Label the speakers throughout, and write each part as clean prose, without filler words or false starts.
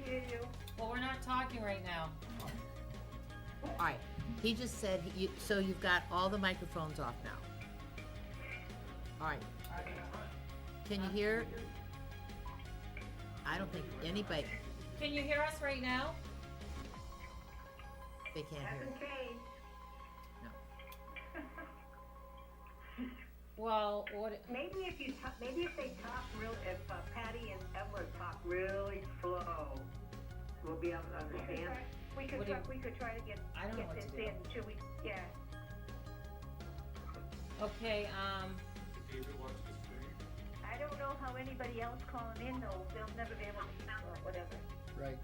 Speaker 1: hear you.
Speaker 2: Well, we're not talking right now.
Speaker 3: All right, he just said, so you've got all the microphones off now. All right, can you hear? I don't think anybody,
Speaker 2: Can you hear us right now?
Speaker 3: they can't hear.
Speaker 1: Hasn't changed.
Speaker 3: No.
Speaker 2: Well, what,
Speaker 1: Maybe if they talk if Patty and Evelyn talk really slow, we'll be able to understand.
Speaker 2: What do you-
Speaker 1: We could try to get
Speaker 2: I don't know what
Speaker 1: this
Speaker 2: to do.
Speaker 1: in 2 weeks, yeah.
Speaker 2: okay,
Speaker 4: David wants to speak.
Speaker 1: I don't know how anybody else calling in though, they'll never be able to hear or whatever.
Speaker 5: Right.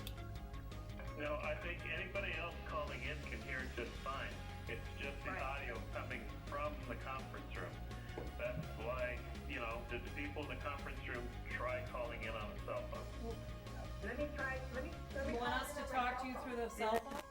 Speaker 6: No, I think anybody else calling in can hear it just fine. It's just the
Speaker 1: Right.
Speaker 6: audio coming from the conference room. That's why, did the people in the conference room try calling in on a cell phone?
Speaker 1: Let me
Speaker 2: you want us to talk to you through the cell phone?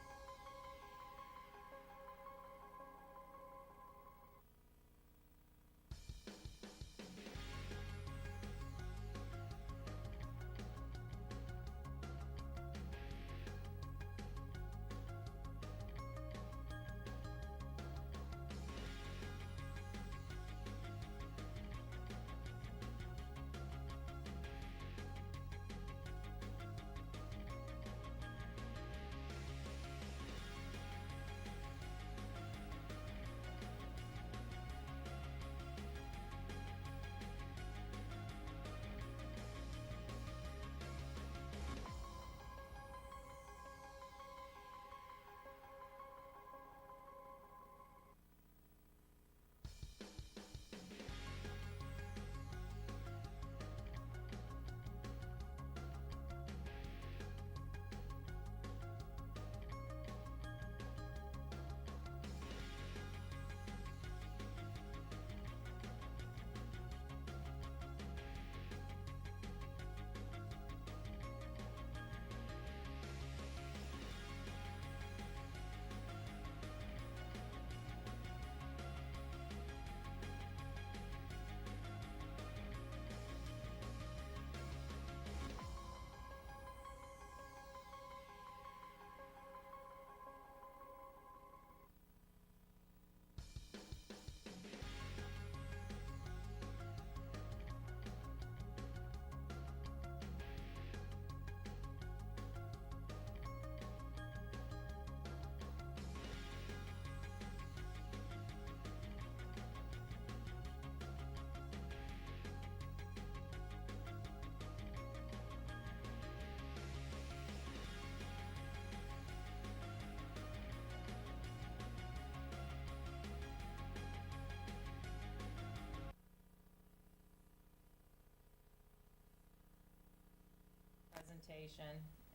Speaker 2: Presentation,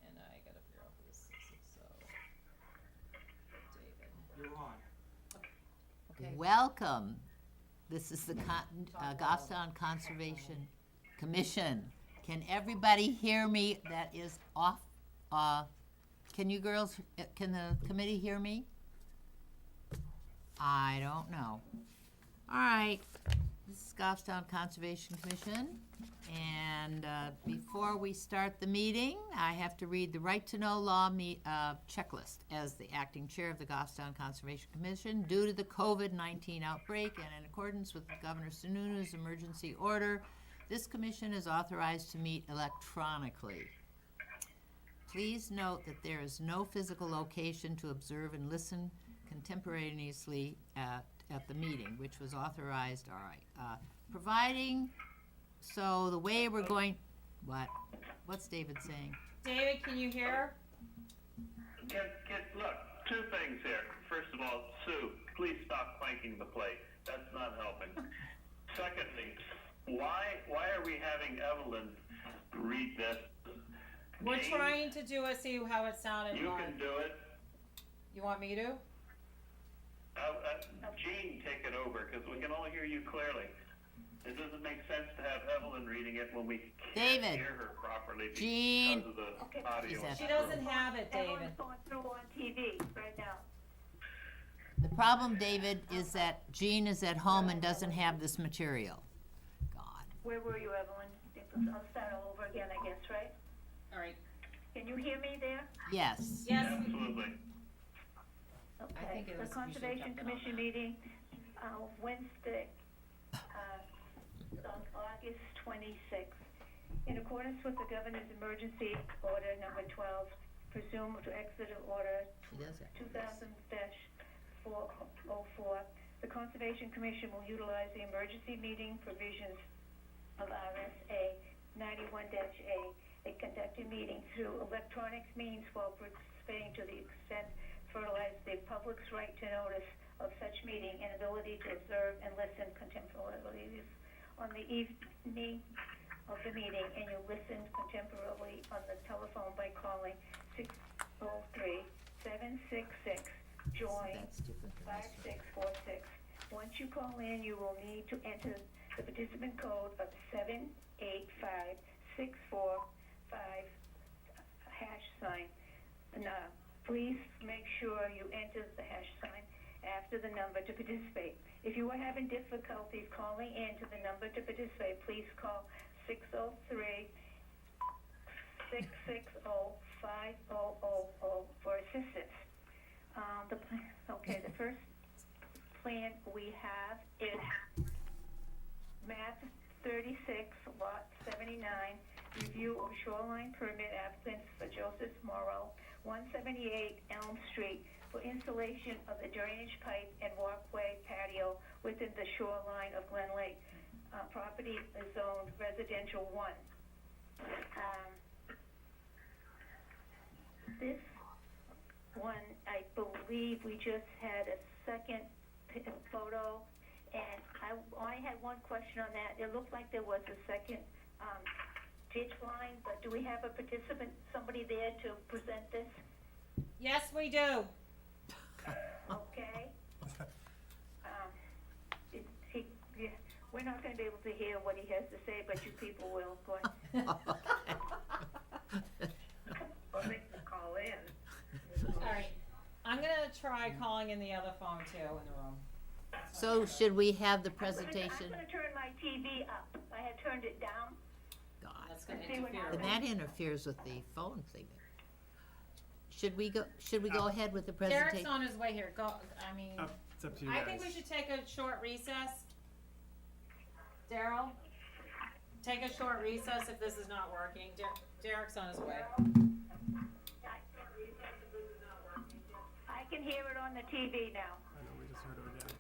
Speaker 2: and I gotta figure out who this is, so. David.
Speaker 4: You're on.
Speaker 2: Okay.
Speaker 3: Welcome. This is the Goffstown Conservation Commission. Can everybody hear me that is off? Can you girls, can the committee hear me? I don't know. All right, this is Goffstown Conservation Commission. And before we start the meeting, I have to read the Right to Know Law checklist. As the acting chair of the Goffstown Conservation Commission, due to the COVID-19 outbreak and in accordance with Governor Sununu's emergency order, this commission is authorized to meet electronically. Please note that there is no physical location to observe and listen contemporaneously at the meeting, which was authorized, all right. So the way we're going, what's David saying?
Speaker 2: David, can you hear?
Speaker 6: Look, two things here. First of all, Sue, please stop clanking the plate. That's not helping. Secondly, why are we having Evelyn read this?
Speaker 2: We're
Speaker 6: Jane,
Speaker 2: trying to do it, see how it sounded.
Speaker 6: You
Speaker 2: live.
Speaker 6: can do it.
Speaker 2: You want me to?
Speaker 6: Jean, take it over, because we can all hear you clearly. It doesn't make sense to have Evelyn reading it when we can't
Speaker 3: David,
Speaker 6: hear her properly
Speaker 3: Jean.
Speaker 6: because of the audio.
Speaker 3: She's at-
Speaker 2: She doesn't have it, David.
Speaker 1: Everyone's going through on TV right now.
Speaker 3: The problem, David, is that Jean is at home and doesn't have this material. God.
Speaker 1: Where were you, Evelyn? I'll start all over again, I guess, right?
Speaker 2: All right.
Speaker 1: Can Can you hear me there?
Speaker 3: Yes.
Speaker 2: Yes,
Speaker 6: Absolutely.
Speaker 1: Okay.
Speaker 2: think it was-
Speaker 1: The
Speaker 2: we should
Speaker 1: Conservation
Speaker 2: jump in on
Speaker 1: Commission
Speaker 2: that.
Speaker 1: meeting, Wednesday, on August 26th. In accordance with the Governor's Emergency Order Number 12, presumed to Executive Order
Speaker 3: She does have.
Speaker 1: 2000-404, the Conservation Commission will utilize the emergency meeting provisions of RSA 91-A and conduct a meeting through electronic means while participating to the extent fertilize the public's right to notice of such meeting and ability to observe and listen contemporarily on the evening of the meeting, and you listen contemporarily on the telephone by calling 603-766-JOIN
Speaker 3: That's different than this one.
Speaker 1: 5646. Once you call in, you will need to enter the participant code of 785645 #. Now, please make sure you enter the # after the number to participate. If you are having difficulties calling in to the number to participate, please call 603-660-5000 for assistance. The first plan we have is map 36, lot 79, review of shoreline permit applicants for Joseph Morrow, 178 Elm Street, for installation of the drainage pipe and walkway patio within the shoreline of Glen Lake. Property is zoned residential 1. This one, I believe we just had a second photo, and I only had one question on that. It looked like there was a second ditch line, but do we have a participant, somebody there to present this?
Speaker 2: yes, we do.
Speaker 1: Okay? We're not gonna be able to hear what he has to say, but you people will. Go ahead.
Speaker 5: Well, they can call in.
Speaker 2: All right, I'm gonna try calling in the other phone too in the room.
Speaker 3: So should we have the
Speaker 1: I'm
Speaker 3: presentation?
Speaker 1: gonna turn my TV up. I had turned it down.
Speaker 3: God,
Speaker 2: That's gonna
Speaker 1: Let's see what
Speaker 2: interfere.
Speaker 3: and that interferes with the phone thing. Should we go ahead with the
Speaker 2: Derek's
Speaker 3: presentation?
Speaker 2: on his way here, go, I mean,
Speaker 4: It's up to you
Speaker 2: I
Speaker 4: guys.
Speaker 2: think we should take a short recess. Daryl, take a short recess if this is not working. Derek's on his way.
Speaker 1: I can hear it on the TV now.
Speaker 4: I know, we just heard it again.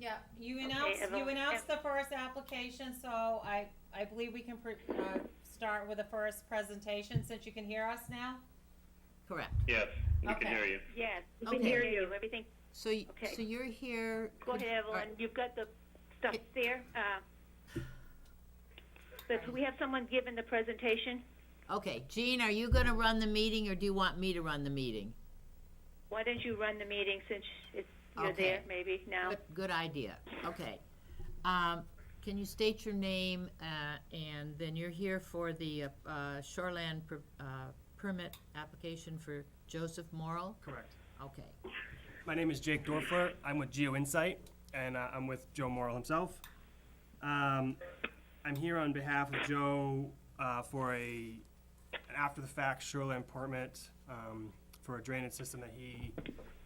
Speaker 2: Yeah, you announced the first application, so I believe we can start with the first presentation, since you can hear us now.
Speaker 3: Correct.
Speaker 6: Yes, we
Speaker 2: Okay.
Speaker 6: can hear you.
Speaker 5: Yes, we
Speaker 3: Okay.
Speaker 5: can hear you, everything,
Speaker 3: So,
Speaker 5: Okay.
Speaker 3: so you're here.
Speaker 5: go ahead, Evelyn, you've got the stuff there, but we have someone giving the presentation.
Speaker 3: Okay, Jean, are you gonna run the meeting, or do you want me to run the meeting?
Speaker 5: Why don't you run the meeting since you're
Speaker 3: Okay.
Speaker 5: there, maybe, now?
Speaker 3: Good idea, okay. Can you state your name, and then you're here for the shoreland permit application for Joseph Morrill?
Speaker 7: Correct.
Speaker 3: Okay,
Speaker 7: My name is Jake Dorfler. I'm with Geo Insight, and I'm with Joe Morrill himself. I'm here on behalf of Joe for an after-the-fact shoreline permit for a drainage system that he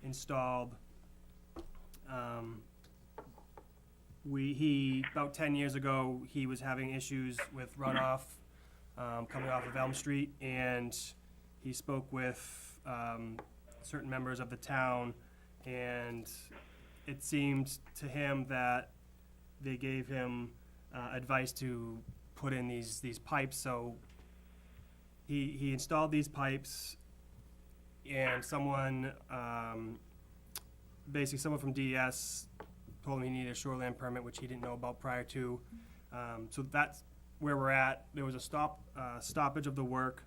Speaker 7: installed. About 10 years ago, he was having issues with runoff coming off of Elm Street, and he spoke with certain members of the town, and it seemed to him that they gave him advice to put in these pipes. So he installed these pipes, and someone from DES told him he needed a shoreland permit, which he didn't know about prior to. So that's where we're at. There was a stoppage of the work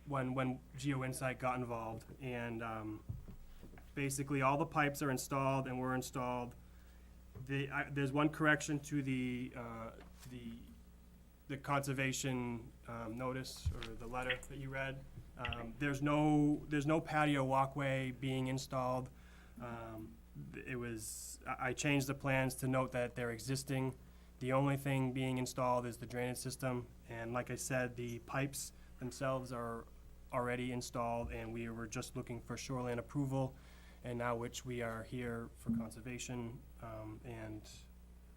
Speaker 7: when Geo Insight got involved, and basically all the pipes are installed and were installed. There's one correction to the conservation notice, or the letter that you read. There's no patio walkway being installed. I changed the plans to note that they're existing. The only thing being installed is the drainage system, and like I said, the pipes themselves are already installed, and we were just looking for shoreline approval, and now which we are here for conservation, and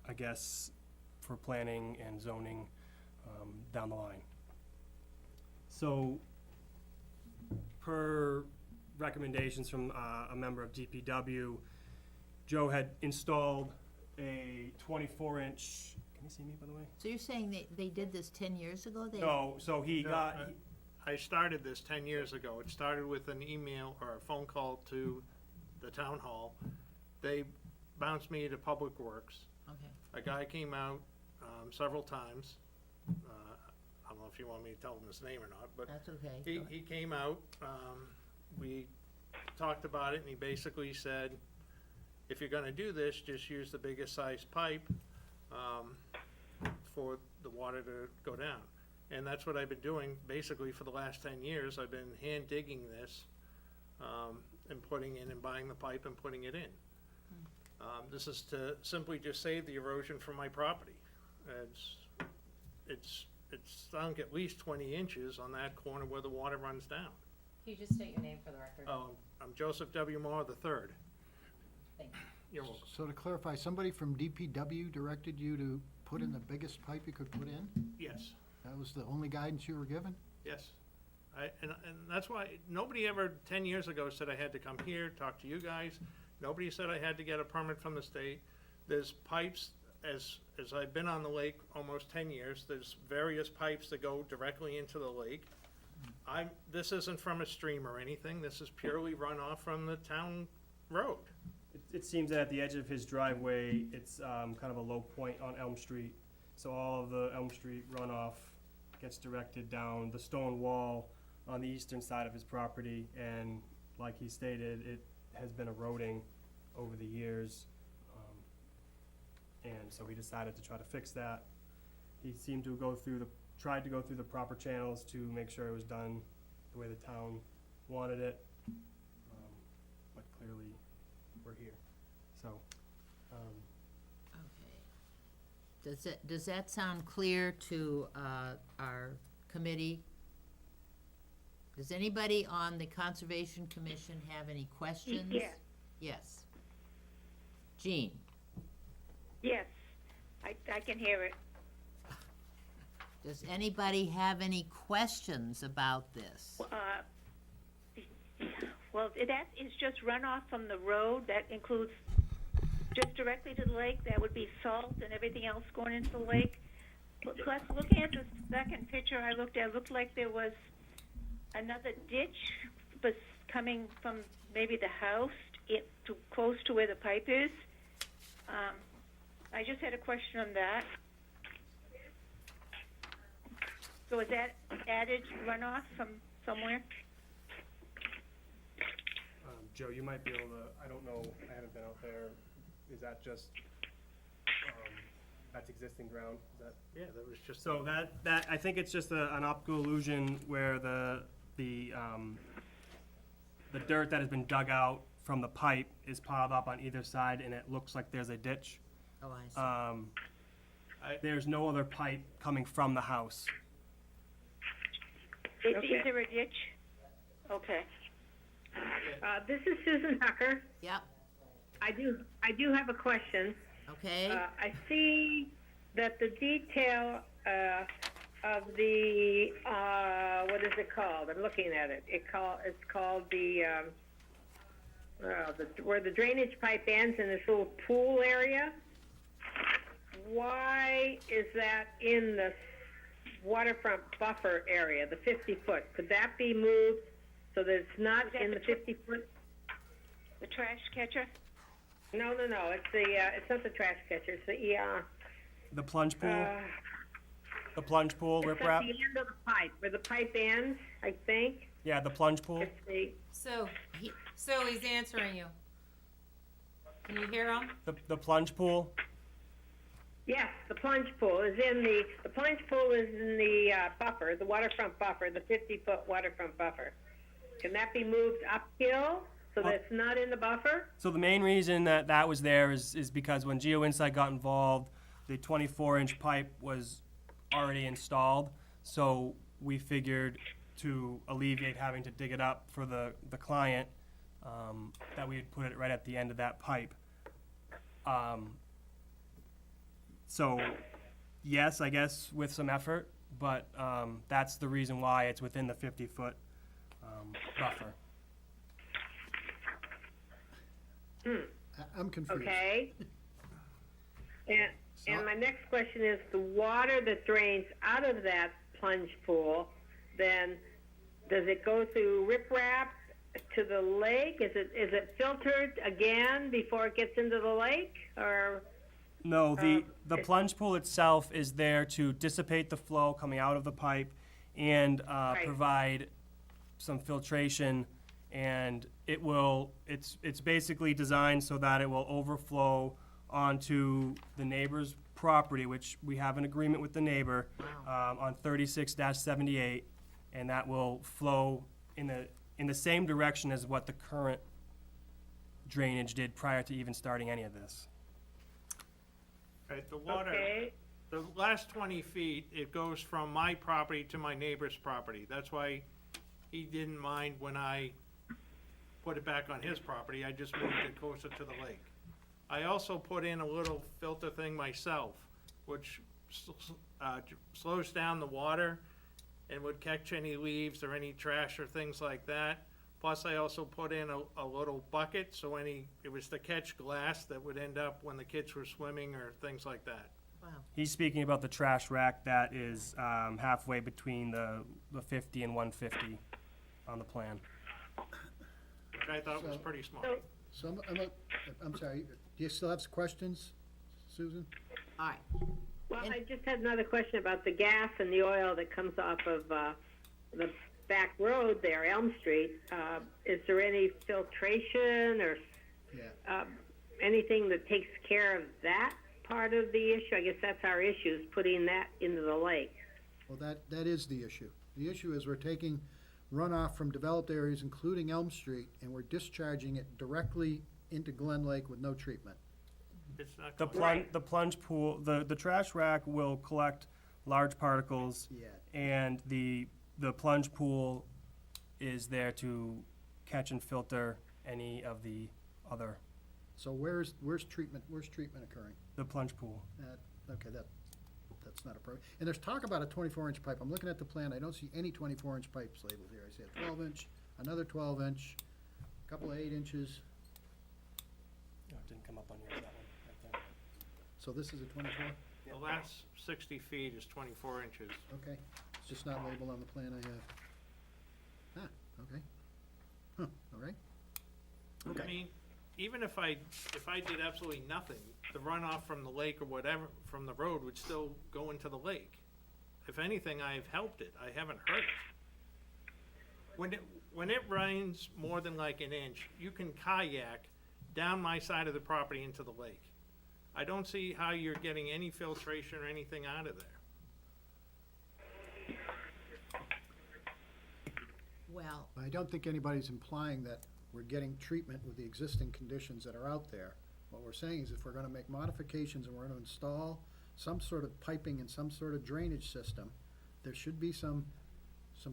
Speaker 7: I guess for planning and zoning down the line. So, per recommendations from a member of DPW, Joe had installed a 24-inch, can you see me, by the way?
Speaker 3: so you're saying they did this 10 years ago?
Speaker 7: No, so he
Speaker 8: No,
Speaker 7: got,
Speaker 8: I started this 10 years ago. It started with an email or a phone call to the town hall. They bounced me to Public Works.
Speaker 3: Okay,
Speaker 8: A guy came out several times. I don't know if you want me to tell him his name or not, but
Speaker 3: that's okay.
Speaker 8: he came out. We talked about it, and he basically said, if you're gonna do this, just use the biggest size pipe for the water to go down. And that's what I've been doing basically for the last 10 years. I've been hand digging this and putting in and buying the pipe and putting it in. This is to simply just save the erosion from my property. It's sunk at least 20 inches on that corner where the water runs down.
Speaker 2: Can you just state your name for the record?
Speaker 8: I'm Joseph W. Moore III.
Speaker 2: Thank you.
Speaker 8: You're welcome.
Speaker 9: So to clarify, somebody from DPW directed you to put in the biggest pipe you could put in?
Speaker 8: Yes,
Speaker 9: That was the only guidance you were given?
Speaker 8: yes. And that's why, nobody ever 10 years ago said I had to come here, talk to you guys. Nobody said I had to get a permit from the state. There's pipes, as I've been on the lake almost 10 years, there's various pipes that go directly into the lake. This isn't from a stream or anything, this is purely runoff from the town road.
Speaker 7: it seems that at the edge of his driveway, it's kind of a low point on Elm Street. So all of the Elm Street runoff gets directed down the stone wall on the eastern side of his property, and like he stated, it has been eroding over the years. And so he decided to try to fix that. He seemed to tried to go through the proper channels to make sure it was done the way the town wanted it. But clearly, we're here. So,
Speaker 3: Okay. Does that sound clear to our committee? Does anybody on the Conservation Commission have any questions?
Speaker 5: Yeah.
Speaker 3: Yes. Jean?
Speaker 5: Yes, I can hear it.
Speaker 3: Does anybody have any questions about this?
Speaker 5: Well, that is just runoff from the road, that includes
Speaker 1: just directly to the lake, that would be salt and everything else going into the lake. Plus, looking at the second picture I looked at, it looked like there was another ditch, but coming from maybe the house, close to where the pipe is. I just had a question on that. So is that added runoff from somewhere?
Speaker 7: Joe, you might be able to, I don't know, I haven't been out there. Is that just, that's existing ground? Is that?
Speaker 8: Yeah, that was just.
Speaker 7: So that, I think it's just an optical illusion where the dirt that has been dug out from the pipe is piled up on either side, and it looks like there's a ditch.
Speaker 3: Oh, I see.
Speaker 7: There's no other pipe coming from the house.
Speaker 1: Is there a ditch? Okay.
Speaker 10: This is Susan Tucker.
Speaker 3: Yep,
Speaker 10: I do have a question.
Speaker 3: okay.
Speaker 10: I see that the detail of the what is it called? I'm looking at it. It's called the where the drainage pipe ends in this little pool area. Why is that in the waterfront buffer area, the 50-foot? Could that be moved so that it's not
Speaker 1: Is that
Speaker 10: in the
Speaker 1: the
Speaker 10: 50-foot?
Speaker 1: The trash catcher?
Speaker 10: No. It's not the trash catcher. It's
Speaker 7: The plunge pool, the plunge pool,
Speaker 10: it's at
Speaker 7: riprap?
Speaker 10: the end of the pipe, where the pipe ends, I think.
Speaker 7: Yeah, the plunge pool.
Speaker 10: It's the,
Speaker 2: So he's answering you. Can you hear him?
Speaker 7: The plunge pool.
Speaker 10: yes, the plunge pool is in the plunge pool is in the buffer, the waterfront buffer, the 50-foot waterfront buffer. Can that be moved uphill so that it's not in the buffer?
Speaker 7: So the main reason that was there is because when GeoInsight got involved, the 24-inch pipe was already installed. So we figured to alleviate having to dig it up for the client, that we would put it right at the end of that pipe. So yes, I guess with some effort, but that's the reason why it's within the 50-foot buffer.
Speaker 9: I'm confused.
Speaker 10: Okay. And my next question is, the water that drains out of that plunge pool, then does it go through riprap to the lake? Is it filtered again before it gets into the lake, or?
Speaker 7: No, the plunge pool itself is there to dissipate the flow coming out of the pipe and provide some filtration, and it's basically designed so that it will overflow onto the neighbor's property, which we have an agreement with the neighbor on 36-78, and that will flow in the same direction as what the current drainage did prior to even starting any of this.
Speaker 8: Right, the water,
Speaker 10: Okay.
Speaker 8: the last 20 feet, it goes from my property to my neighbor's property. That's why he didn't mind when I put it back on his property. I just moved it closer to the lake. I also put in a little filter thing myself, which slows down the water and would catch any leaves or any trash or things like that. Plus, I also put in a little bucket, so it was to catch glass that would end up when the kids were swimming or things like that.
Speaker 3: Wow.
Speaker 7: He's speaking about the trash rack that is halfway between the 50 and 150 on the plan.
Speaker 8: Which I thought was pretty smart.
Speaker 9: So I'm sorry, do you still have some questions, Susan?
Speaker 3: All right.
Speaker 10: Well, I just had another question about the gas and the oil that comes off of the back road there, Elm Street. Is there any filtration or
Speaker 9: Yeah.
Speaker 10: anything that takes care of that part of the issue? I guess that's our issue, is putting that into the lake.
Speaker 9: Well, that is the issue. The issue is we're taking runoff from developed areas, including Elm Street, and we're discharging it directly into Glen Lake with no treatment.
Speaker 8: It's not
Speaker 7: The
Speaker 8: going-
Speaker 7: plunge pool, the trash rack will collect large particles,
Speaker 9: Yeah.
Speaker 7: and the plunge pool is there to catch and filter any of the other,
Speaker 9: So where's treatment occurring?
Speaker 7: the plunge pool.
Speaker 9: Okay, that's not appropriate. And there's talk about a 24-inch pipe. I'm looking at the plan, I don't see any 24-inch pipes labeled here. I see a 12-inch, another 12-inch, a couple of 8 inches.
Speaker 7: Oh, it didn't come up on yours, that one.
Speaker 9: So this is a 24?
Speaker 8: The last 60 feet is 24 inches.
Speaker 9: Okay, it's just not labeled on the plan I have. Okay. Huh, all right.
Speaker 8: I mean, even if I did absolutely nothing, the runoff from the lake or whatever, from the road would still go into the lake. If anything, I've helped it, I haven't hurt it. When it rains more than like an inch, you can kayak down my side of the property into the lake. I don't see how you're getting any filtration or anything out of there.
Speaker 3: Well,
Speaker 9: I don't think anybody's implying that we're getting treatment with the existing conditions that are out there. What we're saying is if we're gonna make modifications and we're gonna install some sort of piping and some sort of drainage system, there should be some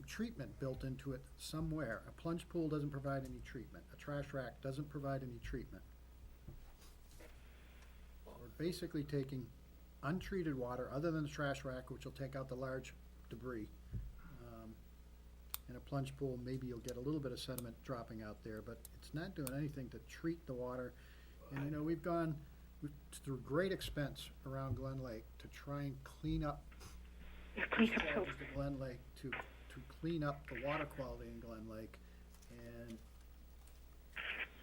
Speaker 9: treatment built into it somewhere. A plunge pool doesn't provide any treatment. A trash rack doesn't provide any treatment. We're basically taking untreated water, other than the trash rack, which will take out the large debris. In a plunge pool, maybe you'll get a little bit of sediment dropping out there, but it's not doing anything to treat the water. And, you know, we've through great expense around Glen Lake to try and clean up discharges to Glen Lake, to clean up the water quality in Glen Lake. And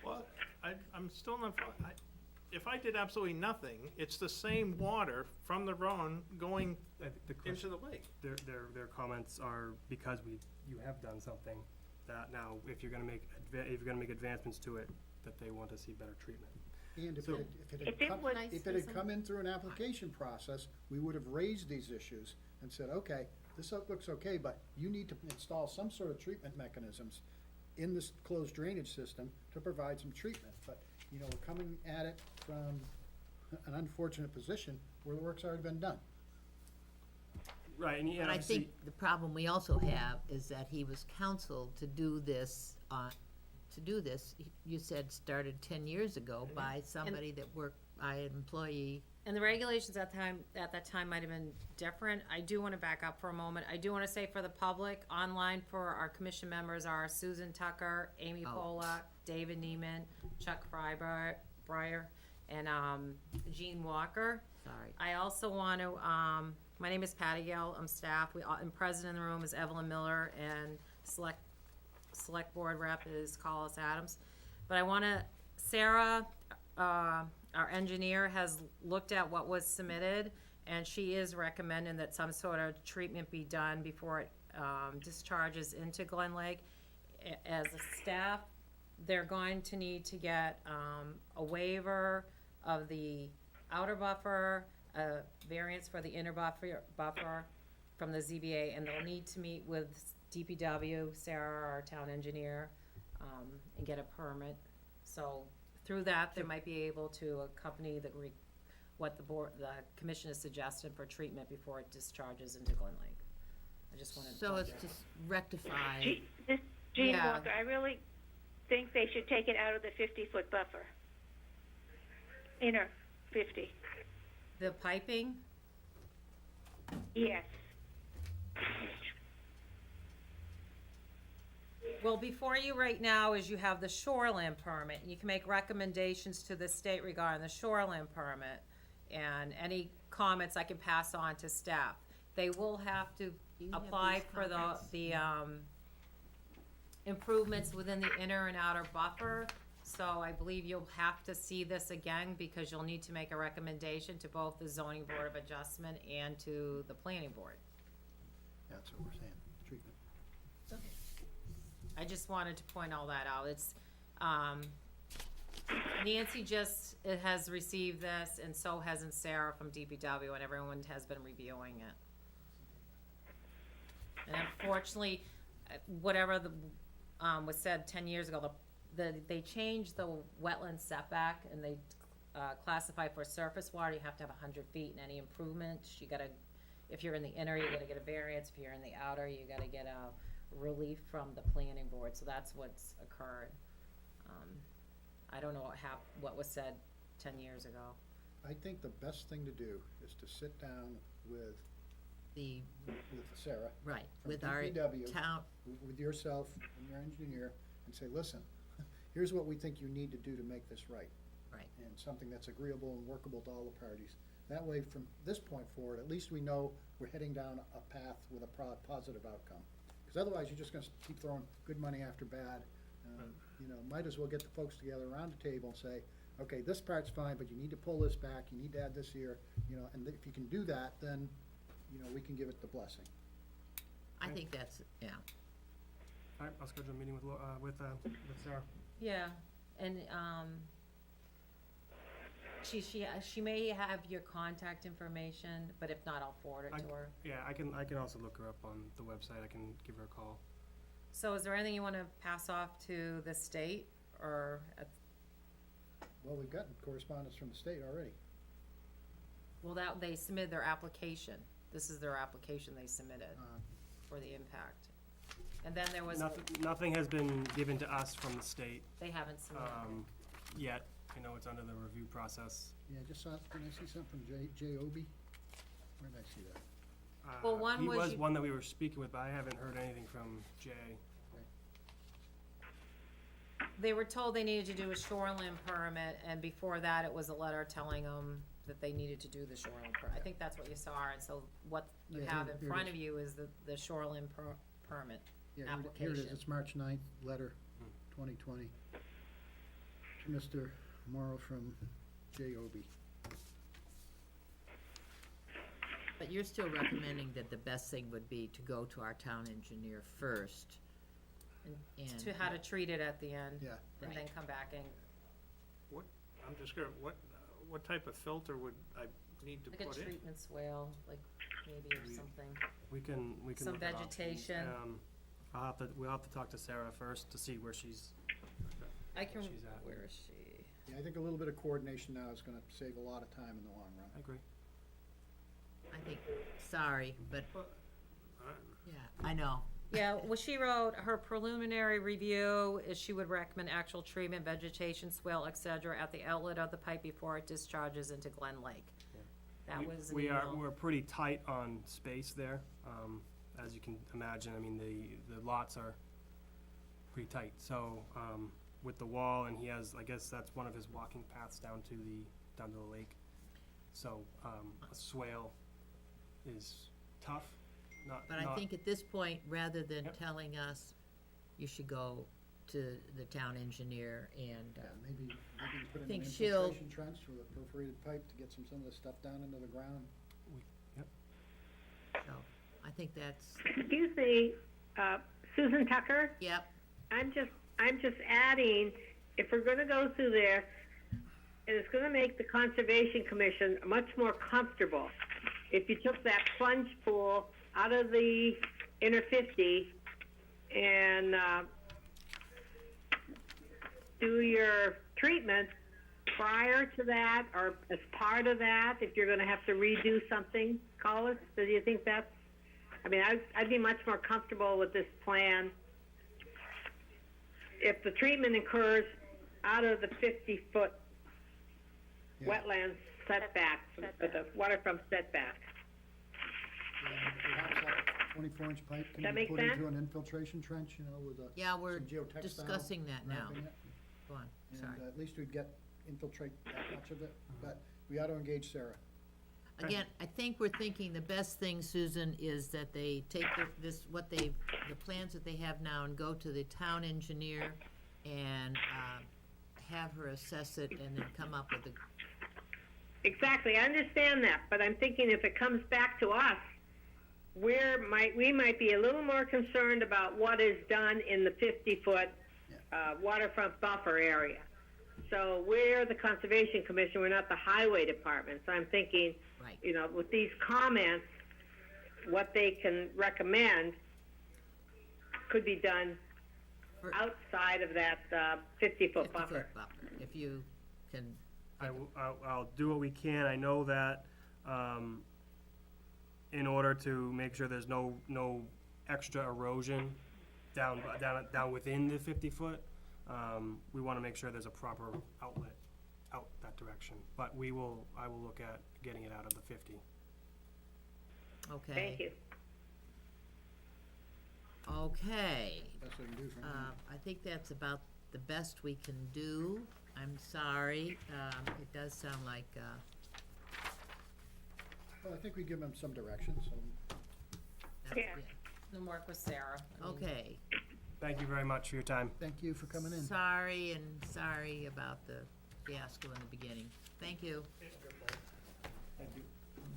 Speaker 8: Well, I'm still not, if I did absolutely nothing, it's the same water from the Rhone going
Speaker 7: The
Speaker 8: into
Speaker 7: question,
Speaker 8: the lake.
Speaker 7: their comments are because you have done something, that now if you're gonna make advancements to it, that they want to see better treatment.
Speaker 9: And if
Speaker 7: So-
Speaker 5: If it was-
Speaker 9: it had come in through an application process, we would have raised these issues and said, okay, this looks okay, but you need to install some sort of treatment mechanisms in this closed drainage system to provide some treatment. But, you know, we're coming at it from an unfortunate position where the work's already been done.
Speaker 7: Right, and
Speaker 3: but I think the problem we also have is that he was counseled to do this, you said started 10 years ago by somebody that worked, by an employee.
Speaker 2: And the regulations at that time might have been different. I do want to back up for a moment. I do want to say for the public, online for our commission members are Susan Tucker, Amy
Speaker 3: Oh.
Speaker 2: Pola, David Neiman, Chuck Breyer, and Jean Walker.
Speaker 3: Sorry.
Speaker 2: I also want to, my name is Patty Gale, I'm staff, and present in the room is Evelyn Miller, and select board rep is Collis Adams. But I wanna, Sarah, our engineer, has looked at what was submitted, and she is recommending that some sort of treatment be done before it, discharges into Glen Lake. As a staff, they're going to need to get, a waiver of the outer buffer, a variance for the inner buffer from the ZBA, and they'll need to meet with DPW, Sarah, our town engineer, and get a permit. So through that, they might be able to accompany what the commission has suggested for treatment before it discharges into Glen Lake. I just wanted to.
Speaker 3: So it's just rectify.
Speaker 5: Gene
Speaker 2: Yeah.
Speaker 5: Walker, I really think they should take it out of the 50-foot buffer. Inner 50,
Speaker 2: The piping,
Speaker 5: yes.
Speaker 2: well, before you right now is you have the shoreline permit, and you can make recommendations to the state regarding the shoreline permit, and any comments I can pass on to staff. They will have to
Speaker 3: You have
Speaker 2: apply
Speaker 3: these
Speaker 2: for
Speaker 3: comments?
Speaker 2: the improvements within the inner and outer buffer. So I believe you'll have to see this again, because you'll need to make a recommendation to both the zoning board of adjustment and to the planning board.
Speaker 9: That's what we're saying, treatment.
Speaker 2: I just wanted to point all that out. It's, Nancy has received this, and so hasn't Sarah from DPW, and everyone has been reviewing it. And unfortunately, whatever was said 10 years ago, they changed the wetland setback, and they classify for surface water, you have to have 100 feet, and any improvements, if you're in the inner, you gotta get a variance, if you're in the outer, you gotta get a relief from the planning board, so that's what's occurred. I don't know what was said 10 years ago.
Speaker 9: I think the best thing to do is to sit down with Sarah,
Speaker 3: Right,
Speaker 9: From
Speaker 3: with our
Speaker 9: DPW.
Speaker 3: town,
Speaker 9: with yourself and your engineer, and say, listen, here's what we think you need to do to make this right.
Speaker 3: right.
Speaker 9: And something that's agreeable and workable to all the parties. That way, from this point forward, at least we know we're heading down a path with a positive outcome. Because otherwise, you're just gonna keep throwing good money after bad. You know, might as well get the folks together around the table and say, okay, this part's fine, but you need to pull this back, you need to add this here, you know, and if you can do that, then, you know, we can give it the blessing.
Speaker 3: I think that's, yeah.
Speaker 7: All right, I'll schedule a meeting with Sarah.
Speaker 2: Yeah, and, she may have your contact information, but if not, I'll forward it to her.
Speaker 7: Yeah, I can also look her up on the website, I can give her a call.
Speaker 2: So is there anything you wanna pass off to the state, or,
Speaker 9: Well, we've gotten correspondence from the state already.
Speaker 2: well, that, they submitted their application. This is their application they submitted for the impact. And then there was,
Speaker 7: Nothing has been given to us from the state,
Speaker 2: they haven't submitted it.
Speaker 7: yet. I know it's under the review process.
Speaker 9: Yeah, I just saw, did I see something from J. Obie? Where did I see that?
Speaker 2: Well, one
Speaker 7: He
Speaker 2: was
Speaker 7: was
Speaker 2: you-
Speaker 7: one that we were speaking with, but I haven't heard anything from Jay.
Speaker 2: They were told they needed to do a shoreline permit, and before that, it was a letter telling them that they needed to do the shoreline permit. I think that's what you saw, and so what you
Speaker 9: Yeah,
Speaker 2: have
Speaker 9: here-
Speaker 2: in
Speaker 9: here it
Speaker 2: front
Speaker 9: is.
Speaker 2: of you is the shoreline permit.
Speaker 9: Yeah, here it is,
Speaker 2: Application.
Speaker 9: it's March 9th, letter, 2020. To Mr. Morrow from J. Obie.
Speaker 3: But you're still recommending that the best thing would be to go to our town engineer first. And
Speaker 2: To how to treat it at the end.
Speaker 9: Yeah.
Speaker 2: And then
Speaker 3: Right.
Speaker 2: come back and,
Speaker 8: I'm just curious, what type of filter would I need to
Speaker 2: like a
Speaker 8: put in?
Speaker 2: treatment swale, like maybe or something.
Speaker 7: We can
Speaker 2: Some
Speaker 7: look at options.
Speaker 2: vegetation.
Speaker 7: We'll have to talk to Sarah first to see where she's,
Speaker 2: I can,
Speaker 7: She's at.
Speaker 2: where is she?
Speaker 9: Yeah, I think a little bit of coordination now is gonna save a lot of time in the long run.
Speaker 7: I agree.
Speaker 3: I think, sorry, but,
Speaker 8: Alright.
Speaker 3: yeah, I know.
Speaker 2: Yeah, well, she wrote, her preliminary review is she would recommend actual treatment, vegetation, swale, et cetera, at the outlet of the pipe before it discharges into Glen Lake. That was an email.
Speaker 7: We're pretty tight on space there, as you can imagine, I mean, the lots are pretty tight, so, with the wall, and he has, I guess that's one of his walking paths down to the lake. So, a swale is tough,
Speaker 3: But I think at this point, rather than
Speaker 7: Yep.
Speaker 3: telling us, you should go to the town engineer and,
Speaker 9: Yeah, maybe put in an
Speaker 3: think she'll-
Speaker 9: infiltration trench with a perforated pipe to get some of this stuff down into the ground.
Speaker 3: so, I think that's,
Speaker 10: Excuse me, Susan Tucker?
Speaker 3: yep,
Speaker 10: I'm just adding, if we're gonna go through there, and it's gonna make the Conservation Commission much more comfortable if you took that plunge pool out of the inner 50 and, do your treatment prior to that, or as part of that, if you're gonna have to redo something, Collis, do you think that's, I mean, I'd be much more comfortable with this plan if the treatment occurs out of the 50-foot
Speaker 9: Yeah.
Speaker 10: wetland setback, the waterfront setback.
Speaker 9: Perhaps that 24-inch pipe
Speaker 10: That
Speaker 9: can be
Speaker 10: make
Speaker 9: put into
Speaker 10: sense?
Speaker 9: an infiltration trench, you know, with a.
Speaker 3: yeah, we're
Speaker 9: some geotextile
Speaker 3: discussing that now.
Speaker 9: wrapping it.
Speaker 3: Go on,
Speaker 9: And
Speaker 3: sorry.
Speaker 9: at least we'd infiltrate that much of it, but we ought to engage Sarah.
Speaker 3: Again, I think we're thinking the best thing, Susan, is that they take the plans that they have now and go to the town engineer and, have her assess it and then come up with a,
Speaker 10: Exactly, I understand that, but I'm thinking if it comes back to us, we might be a little more concerned about what is done in the 50-foot waterfront buffer area. So we're the Conservation Commission, we're not the Highway Department, so I'm thinking,
Speaker 3: right.
Speaker 10: you know, with these comments, what they can recommend could be done
Speaker 3: For-
Speaker 10: outside of that 50-foot buffer.
Speaker 3: 50-foot buffer, if you can,
Speaker 7: I'll do what we can. I know that, in order to make sure there's no extra erosion down within the 50-foot, we wanna make sure there's a proper outlet out that direction. But I will look at getting it out of the 50.
Speaker 3: okay.
Speaker 10: Thank you.
Speaker 3: Okay,
Speaker 9: Best we can do for now.
Speaker 3: I think that's about the best we can do. I'm sorry, it does sound like,
Speaker 9: Well, I think we give them some direction, so.
Speaker 3: That's
Speaker 5: Yeah.
Speaker 3: good.
Speaker 2: And work with Sarah. I mean,
Speaker 3: Okay.
Speaker 7: Thank you very much for your time.
Speaker 9: Thank you for coming in.
Speaker 3: Sorry about the fiasco in the beginning. Thank you.
Speaker 7: Thank you.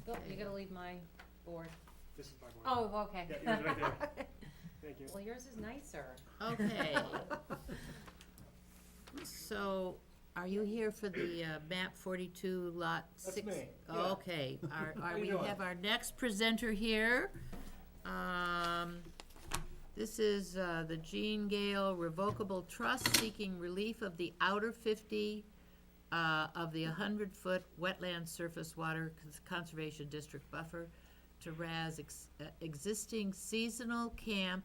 Speaker 2: Oh, you gotta leave my board.
Speaker 7: This is my board.
Speaker 2: Oh, okay.
Speaker 7: Yeah, yours right there. Thank you.
Speaker 2: Well, yours is nicer.
Speaker 3: Okay. So, are you here for the map 42 lot 6?
Speaker 7: That's me, yeah.
Speaker 3: Okay,
Speaker 7: How you
Speaker 3: we
Speaker 7: doing?
Speaker 3: have our next presenter here. This is the Jean Gale Revocable Trust seeking relief of the outer 50 of the 100-foot wetland surface water conservation district buffer to razz existing seasonal camp,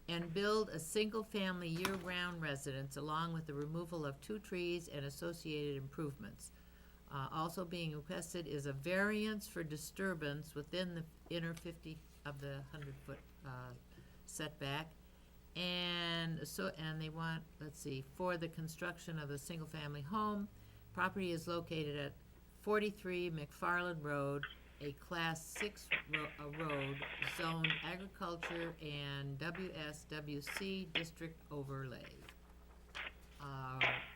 Speaker 3: and build a single-family year-round residence along with the removal of 2 trees and associated improvements. Also being requested is a variance for disturbance within the inner 50 of the 100-foot setback. And they want, for the construction of a single-family home. Property is located at 43 McFarland Road, a Class 6 road, zoned agriculture and WSWC district overlay.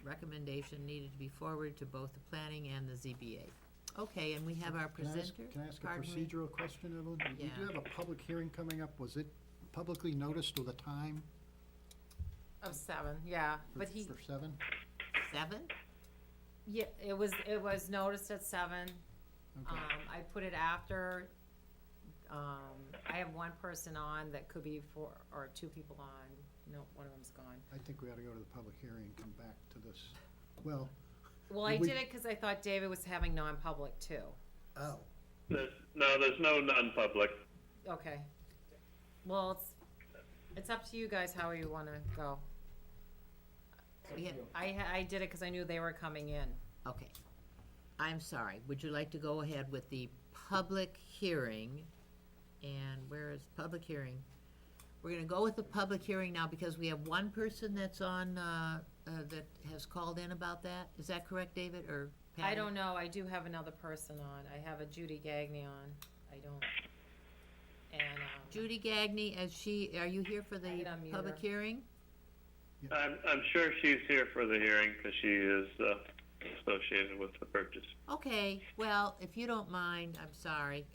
Speaker 3: Recommendation needed to be forwarded to both the planning and the ZBA. Okay, and we have our
Speaker 9: Can I ask-
Speaker 3: presenter.
Speaker 9: Can I ask a
Speaker 3: Pardon me?
Speaker 9: procedural question, Evelyn? We
Speaker 3: Yeah.
Speaker 9: do have a public hearing coming up. Was it publicly noticed with a time
Speaker 2: Of 7, yeah, but
Speaker 9: for 7?
Speaker 3: 7?
Speaker 2: yeah, it was noticed at 7.
Speaker 9: Okay.
Speaker 2: I put it after, I have 1 person on that could be 4, or 2 people on, no, one of them's gone.
Speaker 9: I think we ought to go to the public hearing and come back to this. Well,
Speaker 2: Well, I
Speaker 9: We-
Speaker 2: did it because I thought David was having non-public too.
Speaker 9: oh,
Speaker 6: There's no non-public.
Speaker 2: Okay. Well, it's up to you guys how you wanna go.
Speaker 3: We have-
Speaker 2: I did it because I knew they were coming in.
Speaker 3: Okay. I'm sorry. Would you like to go ahead with the public hearing? And where is public hearing? We're gonna go with the public hearing now because we have 1 person that's on, that has called in about that. Is that correct, David, or Patty?
Speaker 2: I don't know, I do have another person on. I have a Judy Gagnon on. I don't. And,
Speaker 3: Judy Gagny, are you here for
Speaker 2: I
Speaker 3: the
Speaker 2: can unmute
Speaker 3: public
Speaker 2: her.
Speaker 3: hearing?
Speaker 6: I'm sure she's here for the hearing because she is associated with the purchase.
Speaker 3: Okay, well, if you don't mind, I'm sorry.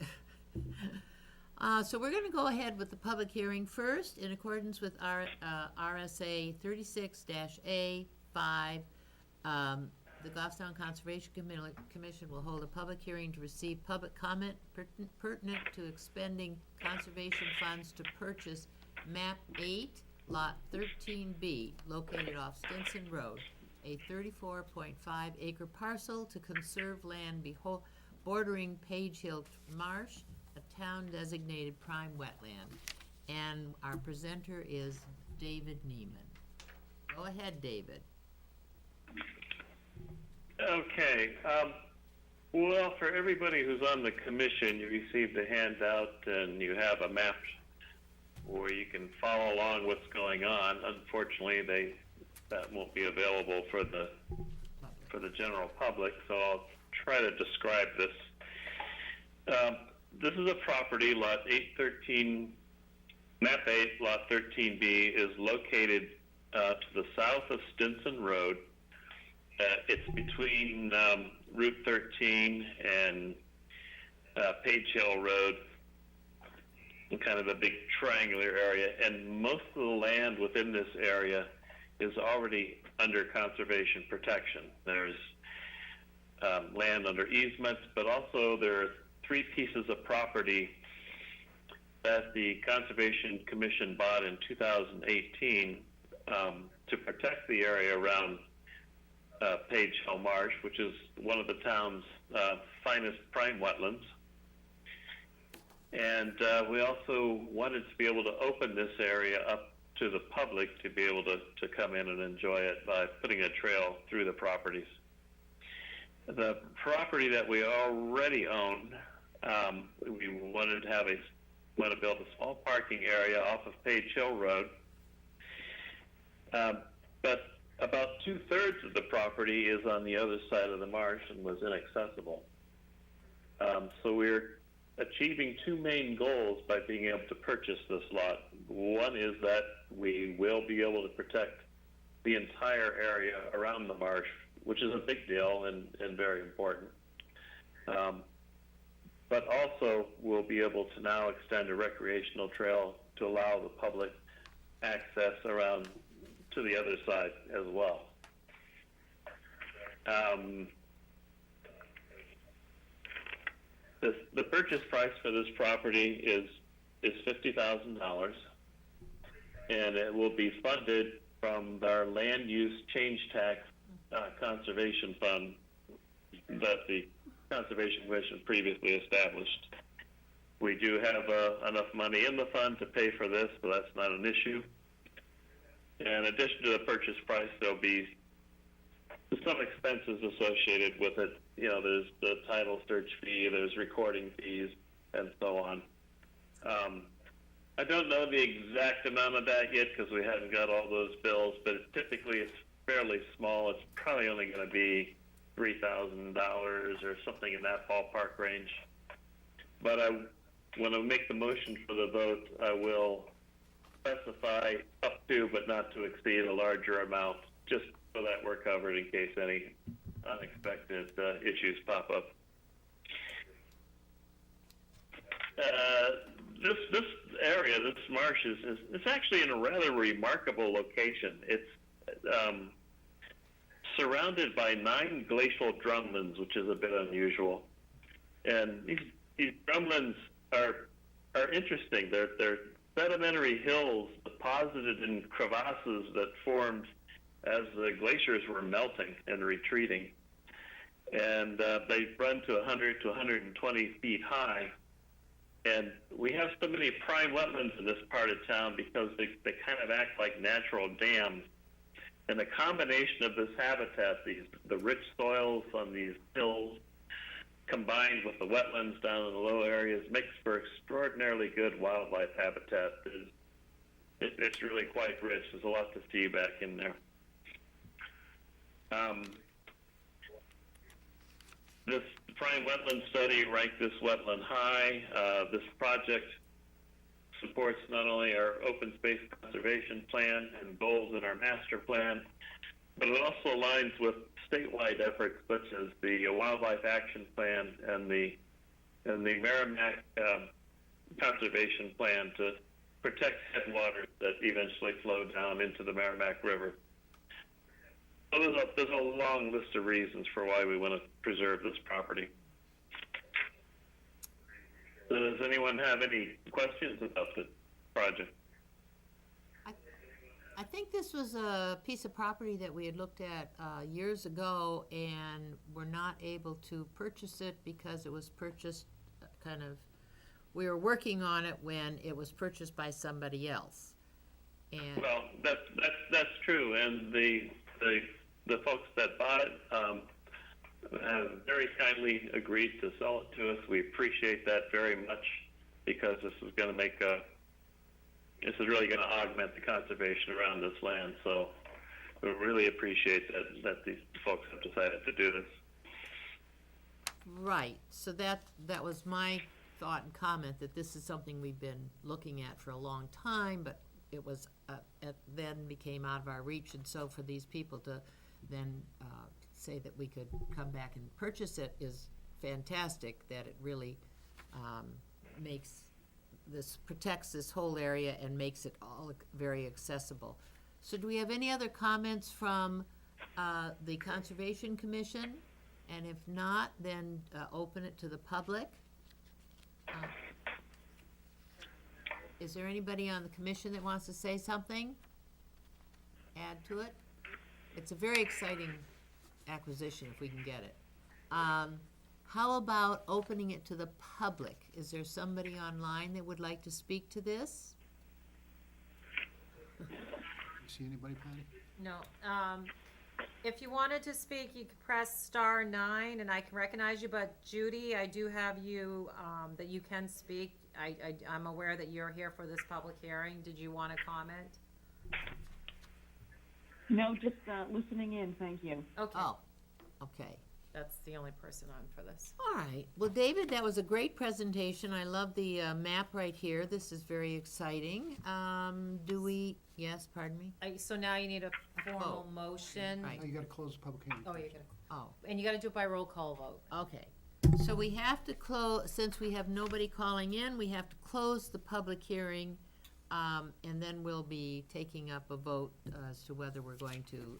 Speaker 3: So we're gonna go ahead with the public hearing first, in accordance with our, RSA 36-A5. The Goffstown Conservation Commission will hold a public hearing to receive public comment pertinent to expending conservation funds to purchase map 8, lot 13B, located off Stinson Road, a 34.5 acre parcel to conserve land bordering Page Hill Marsh, a town designated prime wetland. And our presenter is David Neiman. Go ahead, David.
Speaker 6: Okay. Well, for everybody who's on the commission, you received a handout and you have a map where you can follow along what's going on. Unfortunately, that won't be available for the general public, so I'll try to describe this. This is a property, lot 813, map 8, lot 13B, is located to the south of Stinson Road. It's between Route 13 and Page Hill Road, in kind of a big triangular area, and most of the land within this area is already under conservation protection. There's land under easements, but also there are 3 pieces of property that the Conservation Commission bought in 2018 to protect the area around Page Hill Marsh, which is one of the town's finest prime wetlands. And we also wanted to be able to open this area up to the public to be able to come in and enjoy it by putting a trail through the properties. The property that we already own, we wanted to build a small parking area off of Page Hill Road. But about 2/3 of the property is on the other side of the marsh and was inaccessible. So we're achieving two main goals by being able to purchase this lot. One is that we will be able to protect the entire area around the marsh, which is a big deal and very important. But also we'll be able to now extend a recreational trail to allow the public access around to the other side as well. The purchase price for this property is $50,000, and it will be funded from our land use change tax conservation fund that the Conservation Commission previously established. We do have enough money in the fund to pay for this, so that's not an issue. In addition to the purchase price, there'll be some expenses associated with it. You know, there's the title search fee, there's recording fees, and so on. I don't know the exact amount of that yet because we haven't got all those bills, but typically it's fairly small. It's probably only going to be $3,000 or something in that ballpark range. But when I make the motion for the vote, I will specify up to but not to exceed a larger amount, just so that we're covered in case any unexpected issues pop up. This area, this marsh, is actually in a rather remarkable location. It's surrounded by 9 glacial drumlins, which is a bit unusual. And these drumlins are interesting. They're sedimentary hills deposited in crevasses that formed as the glaciers were melting and retreating. And they run to 100 to 120 feet high. And we have so many prime wetlands in this part of town because they kind of act like natural dams. And the combination of this habitat, the rich soils on these hills, combined with the wetlands down in the low areas, makes for extraordinarily good wildlife habitat. It's really quite rich. There's a lot to see back in there. This prime wetland study ranked this wetland high. This project supports not only our open space conservation plan and goals in our master plan, but it also aligns with statewide efforts such as the Wildlife Action Plan and the Merrimack Conservation Plan to protect headwaters that eventually flow down into the Merrimack River. So there's a long list of reasons for why we want to preserve this property. So does anyone have any questions about the project?
Speaker 3: I think this was a piece of property that we had looked at years ago and were not able to purchase it because it was purchased we were working on it when it was purchased by somebody else. And
Speaker 6: well, that's true, and the folks that bought it have very kindly agreed to sell it to us. We appreciate that very much because this is really going to augment the conservation around this land. So we really appreciate that these folks have decided to do this.
Speaker 3: right, so that was my thought and comment, that this is something we've been looking at for a long time, but it was it then became out of our reach, and so for these people to then say that we could come back and purchase it is fantastic, that it really protects this whole area and makes it all very accessible. So do we have any other comments from the Conservation Commission? And if not, then open it to the public. Is there anybody on the commission that wants to say something? Add to it? It's a very exciting acquisition if we can get it. How about opening it to the public? Is there somebody online that would like to speak to this?
Speaker 9: See anybody, Patty?
Speaker 2: No, if you wanted to speak, you could press *9 and I can recognize you, but Judy, I do have you, that you can speak. I'm aware that you're here for this public hearing. Did you want to comment?
Speaker 11: No, just listening in, thank you.
Speaker 2: Okay.
Speaker 3: Oh, okay.
Speaker 2: That's the only person on for this.
Speaker 3: All right. Well, David, that was a great presentation. I love the map right here. This is very exciting. Yes, pardon me?
Speaker 2: So now you need a formal motion.
Speaker 3: Right.
Speaker 9: Now you gotta close the public hearing.
Speaker 2: Oh, you're gonna,
Speaker 3: Oh,
Speaker 2: and you gotta do it by roll call vote.
Speaker 3: okay. So we have to close, since we have nobody calling in, we have to close the public hearing, and then we'll be taking up a vote as to whether we're going to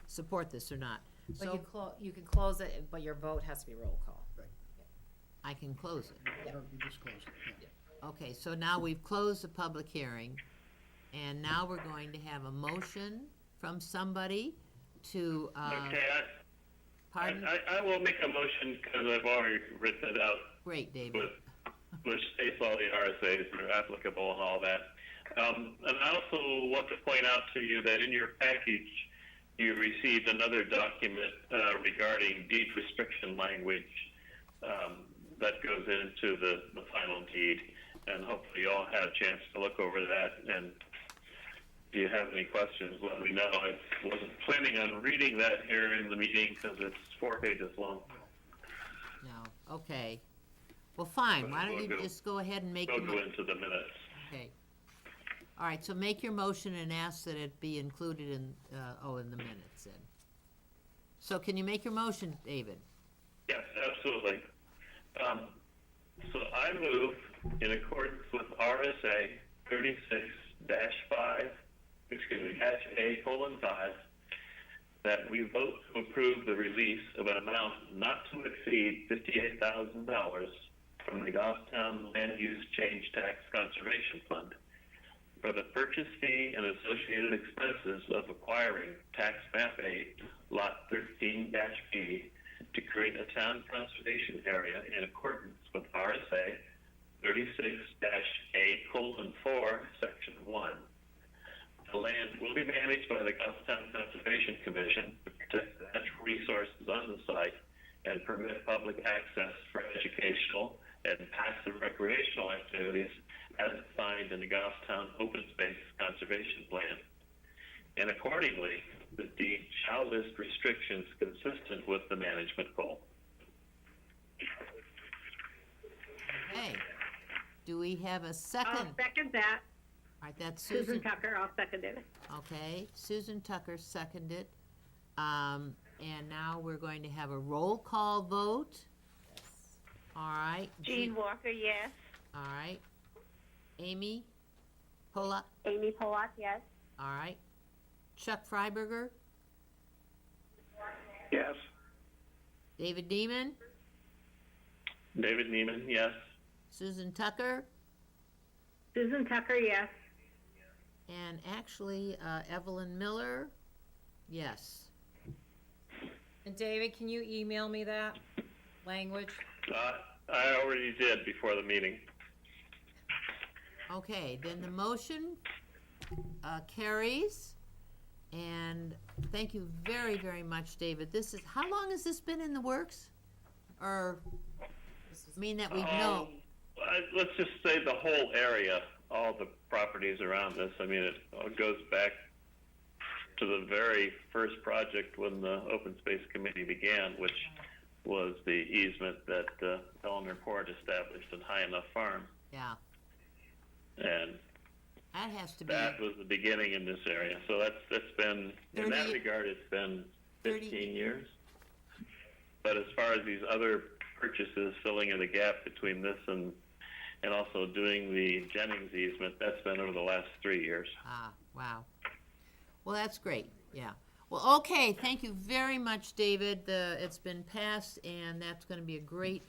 Speaker 3: support this or not.
Speaker 2: But
Speaker 3: So
Speaker 2: you can close it, but your vote has to be roll call.
Speaker 3: I can close it.
Speaker 9: You just closed it, yeah.
Speaker 3: Okay, so now we've closed the public hearing, and now we're going to have a motion from somebody to,
Speaker 6: Okay,
Speaker 3: pardon?
Speaker 6: I will make a motion because I've already written it out
Speaker 3: Great, David.
Speaker 6: which states all the RSAs that are applicable and all that. And I also want to point out to you that in your package, you received another document regarding deed restriction language that goes into the final deed. And hopefully you all had a chance to look over that. And if you have any questions, let me know. I wasn't planning on reading that here in the meeting because it's 4 pages long.
Speaker 3: No, okay. Well, fine, why don't you
Speaker 6: We'll go-
Speaker 3: just go ahead and make
Speaker 6: We'll
Speaker 3: your,
Speaker 6: go into the minutes.
Speaker 3: okay. All right, so make your motion and ask that it be included in, in the minutes then. So can you make your motion, David?
Speaker 6: Yes, absolutely. So I move in accordance with RSA 36-5, -A:5, that we vote to approve the release of an amount not to exceed $58,000 from the Goffstown Land Use Change Tax Conservation Fund for the purchase fee and associated expenses of acquiring tax map 8, lot 13-B, to create a town conservation area in accordance with RSA 36-A:4, Section 1. The land will be managed by the Goffstown Conservation Commission to protect the natural resources on the site and permit public access for educational and passive recreational activities as defined in the Goffstown Open Space Conservation Plan. And accordingly, the deed shall list restrictions consistent with the management goal.
Speaker 3: Okay. Do we have a second?
Speaker 10: I'll second that.
Speaker 3: All right, that's
Speaker 10: Susan
Speaker 3: Susan.
Speaker 10: Tucker, I'll second it.
Speaker 3: Okay, Susan Tucker seconded. And now we're going to have a roll call vote. All right.
Speaker 5: Jean Walker, yes.
Speaker 3: All right. Amy Polak,
Speaker 5: Amy Polak, yes.
Speaker 3: all right. Chuck Freiberger,
Speaker 6: Yes.
Speaker 3: David Neiman,
Speaker 6: David Neiman, yes.
Speaker 3: Susan Tucker,
Speaker 10: Susan Tucker, yes.
Speaker 3: and actually, Evelyn Miller, yes.
Speaker 2: And David, can you email me that language?
Speaker 6: I already did before the meeting.
Speaker 3: Okay, then the motion carries, and thank you very, very much, David. How long has this been in the works? Or, I mean that we've known,
Speaker 6: Let's just say the whole area, all the properties around this. I mean, it all goes back to the very first project when the Open Space Committee began, which was the easement that Eleanor Port established in High Enough Farm.
Speaker 3: yeah,
Speaker 6: And
Speaker 3: that has to be,
Speaker 6: that was the beginning in this area. So that's been, in that
Speaker 3: 30
Speaker 6: regard, it's been
Speaker 3: 30
Speaker 6: 15 years. But as far as these other purchases, filling in the gap between this and also doing the Jennings easement, that's been over the last 3 years.
Speaker 3: wow. Well, that's great, yeah. Well, okay, thank you very much, David. It's been passed, and that's gonna be a great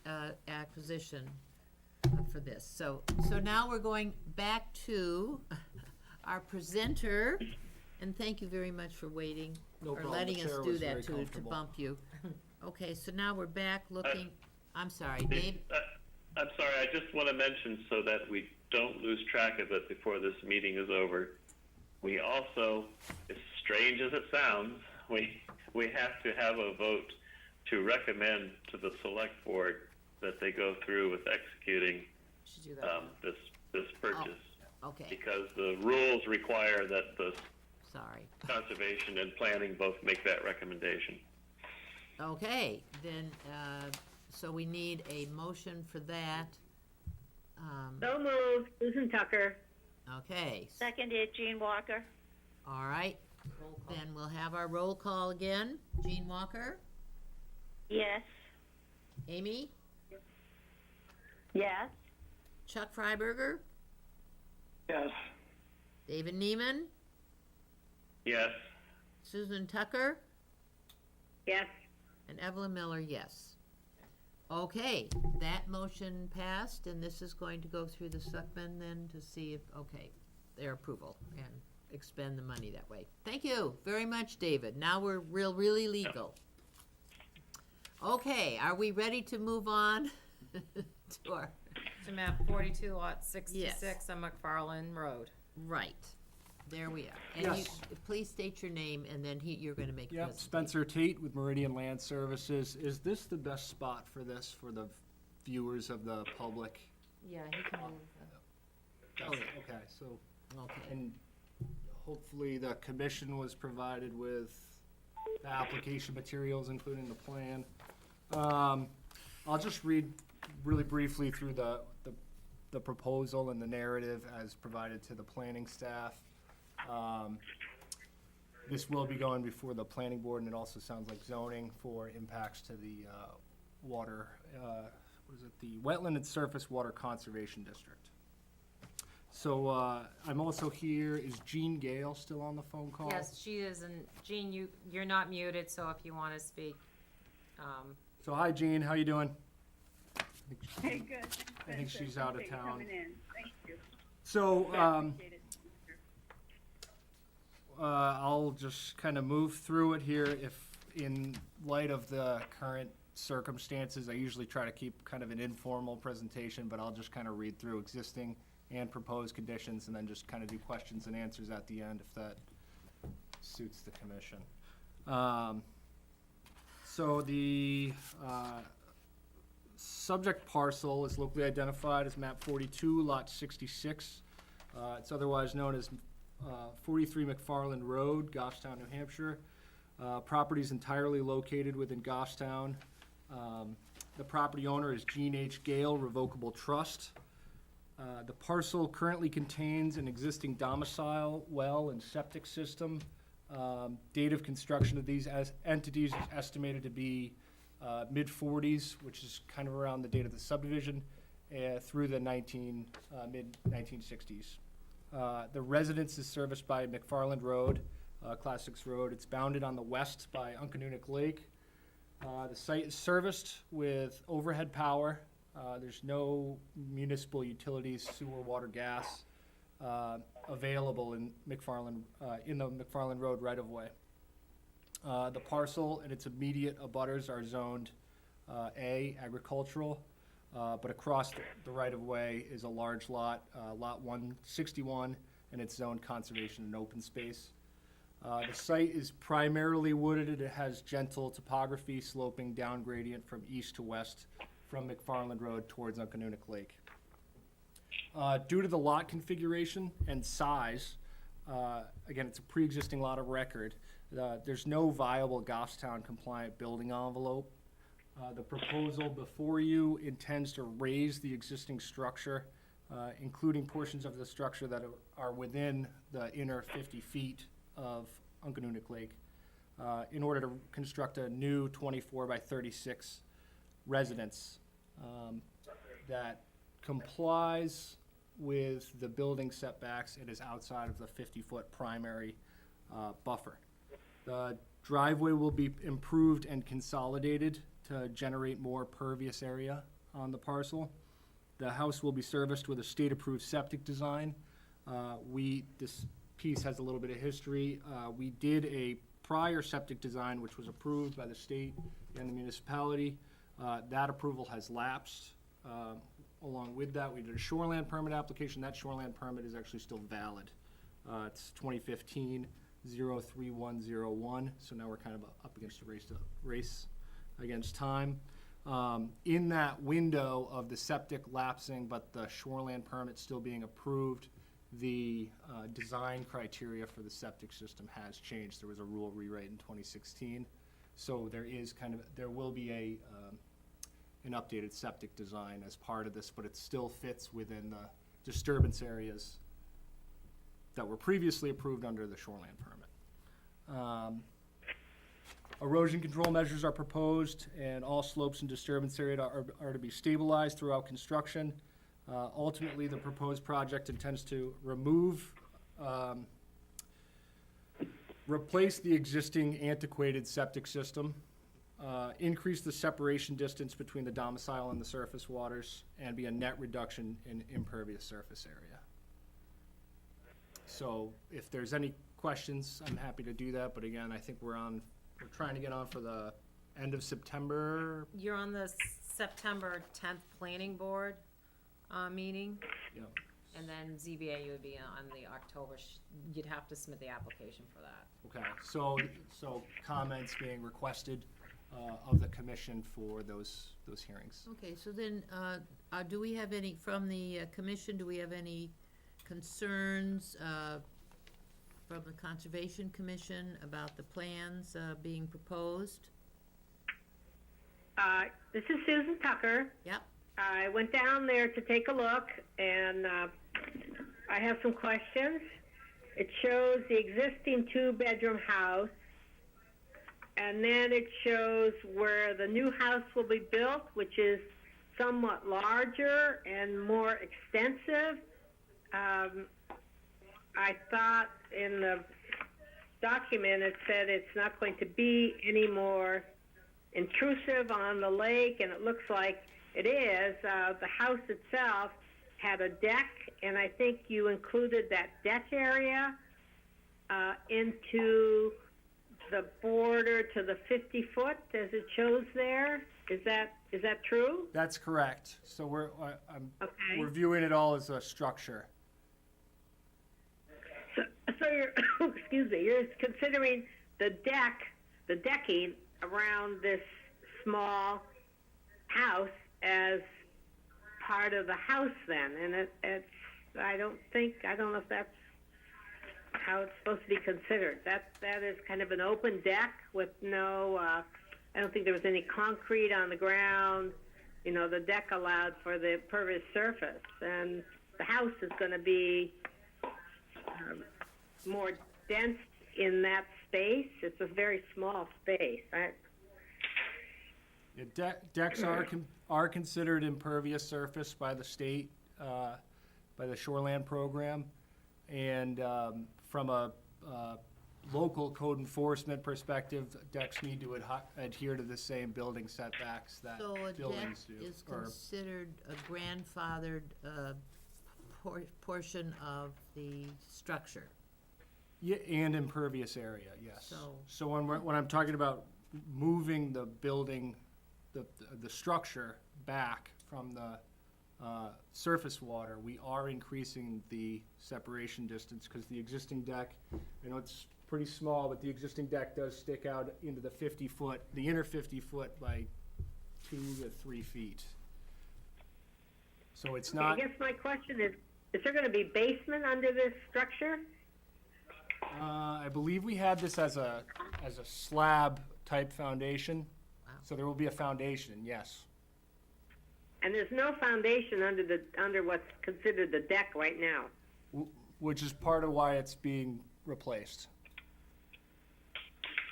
Speaker 3: acquisition for this. So now we're going back to our presenter, and thank you very much for waiting,
Speaker 9: No
Speaker 3: or
Speaker 9: problem.
Speaker 3: letting
Speaker 9: The
Speaker 3: us
Speaker 9: chair
Speaker 3: do
Speaker 9: was
Speaker 3: that
Speaker 9: very
Speaker 3: to
Speaker 9: comfortable.
Speaker 3: bump you. Okay, so now we're back looking, I'm sorry, Dave?
Speaker 6: I'm sorry, I just want to mention so that we don't lose track of it before this meeting is over. We also, as strange as it sounds, we have to have a vote to recommend to the select board that they go through with executing
Speaker 2: Should do that.
Speaker 6: this purchase.
Speaker 3: Okay,
Speaker 6: Because the rules require that the
Speaker 3: sorry.
Speaker 6: conservation and planning both make that recommendation.
Speaker 3: Okay, then, so we need a motion for that.
Speaker 10: So moved, Susan Tucker.
Speaker 3: Okay,
Speaker 5: Seconded, Jean Walker.
Speaker 3: all right. Then we'll have our roll call again. Jean Walker,
Speaker 5: Yes.
Speaker 3: Amy,
Speaker 10: Yes.
Speaker 3: Chuck Freiberger,
Speaker 4: Yes.
Speaker 3: David Neiman,
Speaker 6: Yes.
Speaker 3: Susan Tucker,
Speaker 10: Yes.
Speaker 3: and Evelyn Miller, yes. Okay, that motion passed, and this is going to go through the selectmen then to see if, okay, their approval and expend the money that way. Thank you very much, David. Now we're really legal. Okay, are we ready to move on to our,
Speaker 2: To map 42, lot 66 on McFarland Road.
Speaker 3: right, there we are. And you,
Speaker 11: Yes.
Speaker 3: please state your name, and then you're gonna make a
Speaker 11: Yep,
Speaker 3: presentation.
Speaker 11: Spencer Tate with Meridian Land Services. Is this the best spot for this, for the viewers of the public?
Speaker 2: Yeah, he can move.
Speaker 11: Okay, so,
Speaker 3: Okay,
Speaker 11: and hopefully the commission was provided with the application materials, including the plan. I'll just read really briefly through the proposal and the narrative as provided to the planning staff. This will be going before the planning board, and it also sounds like zoning for impacts to the water, what is it, the Wetland and Surface Water Conservation District. So I'm also here, is Jean Gale still on the phone call?
Speaker 2: Yes, she is, and Jean, you're not muted, so if you want to speak,
Speaker 11: So hi, Jean, how you doing?
Speaker 12: Hey, good.
Speaker 11: I think she's out of town.
Speaker 12: Coming in. Thank you.
Speaker 11: So,
Speaker 12: Appreciate it.
Speaker 11: I'll just kind of move through it here. If, in light of the current circumstances, I usually try to keep kind of an informal presentation, but I'll just kind of read through existing and proposed conditions and then just kind of do questions and answers at the end if that suits the commission. So the subject parcel is locally identified as map 42, lot 66. It's otherwise known as 43 McFarland Road, Goffstown, New Hampshire. Property is entirely located within Goffstown. The property owner is Jean H. Gale Revocable Trust. The parcel currently contains an existing domicile, well, and septic system. Date of construction of these entities is estimated to be mid-40s, which is kind of around the date of the subdivision, through the mid-1960s. The residence is serviced by McFarland Road, Class 6 road. It's bounded on the west by Uncanunic Lake. The site is serviced with overhead power. There's no municipal utilities, sewer, water, gas available in McFarland, in the McFarland Road right-of-way. The parcel and its immediate abutters are zoned A, agricultural, but across the right-of-way is a large lot, Lot 161, and it's zoned conservation and open space. The site is primarily wooded. It has gentle topography, sloping down gradient from east to west from McFarland Road towards Uncanunic Lake. Due to the lot configuration and size, again, it's a pre-existing lot of record, there's no viable Goffstown compliant building envelope. The proposal before you intends to raise the existing structure, including portions of the structure that are within the inner 50 feet of Uncanunic Lake, in order to construct a new 24 by 36 residence that complies with the building setbacks and is outside of the 50-foot primary buffer. The driveway will be improved and consolidated to generate more pervious area on the parcel. The house will be serviced with a state-approved septic design. This piece has a little bit of history. We did a prior septic design which was approved by the state and the municipality. That approval has lapsed. Along with that, we did a shoreland permit application. That shoreland permit is actually still valid. It's 2015-03101, so now we're kind of up against a race against time. In that window of the septic lapsing, but the shoreland permit still being approved, the design criteria for the septic system has changed. There was a rule rewrite in 2016. So there will be an updated septic design as part of this, but it still fits within the disturbance areas that were previously approved under the shoreline permit. Erosion control measures are proposed, and all slopes and disturbance area are to be stabilized throughout construction. Ultimately, the proposed project intends to replace the existing antiquated septic system, increase the separation distance between the domicile and the surface waters, and be a net reduction in impervious surface area. So if there's any questions, I'm happy to do that, but again, I think we're trying to get on for the end of September.
Speaker 2: You're on the September 10th planning board meeting,
Speaker 11: Yep.
Speaker 2: and then ZBA you would be on the October, you'd have to submit the application for that.
Speaker 11: Okay, so comments being requested of the commission for those hearings.
Speaker 3: Okay, so then, do we have any, from the commission, do we have any concerns from the Conservation Commission about the plans being proposed?
Speaker 10: This is Susan Tucker.
Speaker 3: Yep.
Speaker 10: I went down there to take a look, and I have some questions. It shows the existing two-bedroom house, and then it shows where the new house will be built, which is somewhat larger and more extensive. I thought in the document it said it's not going to be any more intrusive on the lake, and it looks like it is. The house itself had a deck, and I think you included that deck area into the border to the 50-foot, as it shows there. Is that true?
Speaker 11: That's correct. So
Speaker 10: Okay.
Speaker 11: we're viewing it all as a structure.
Speaker 10: So you're, excuse me, you're considering the decking around this small house as part of the house then, and I don't know if that's how it's supposed to be considered. That is kind of an open deck with no, I don't think there was any concrete on the ground. You know, the deck allowed for the impervious surface, and the house is going to be more dense in that space. It's a very small space.
Speaker 11: Yeah, decks are considered impervious surface by the state, by the shoreland program, and from a local code enforcement perspective, decks need to adhere to the same building setbacks that
Speaker 3: So a deck
Speaker 11: buildings do.
Speaker 3: is considered a grandfathered portion of the structure.
Speaker 11: Yeah, and impervious area, yes.
Speaker 3: So-
Speaker 11: When I'm talking about moving the building, the structure back from the surface water, we are increasing the separation distance, because the existing deck, I know it's pretty small, but the existing deck does stick out into the 50-foot, the inner 50-foot by 2 to 3 feet. So it's not.
Speaker 10: I guess my question is there going to be basement under this structure?
Speaker 11: I believe we had this as a slab type foundation.
Speaker 3: Wow.
Speaker 11: So there will be a foundation, yes.
Speaker 10: And there's no foundation under what's considered the deck right now.
Speaker 11: Which is part of why it's being replaced.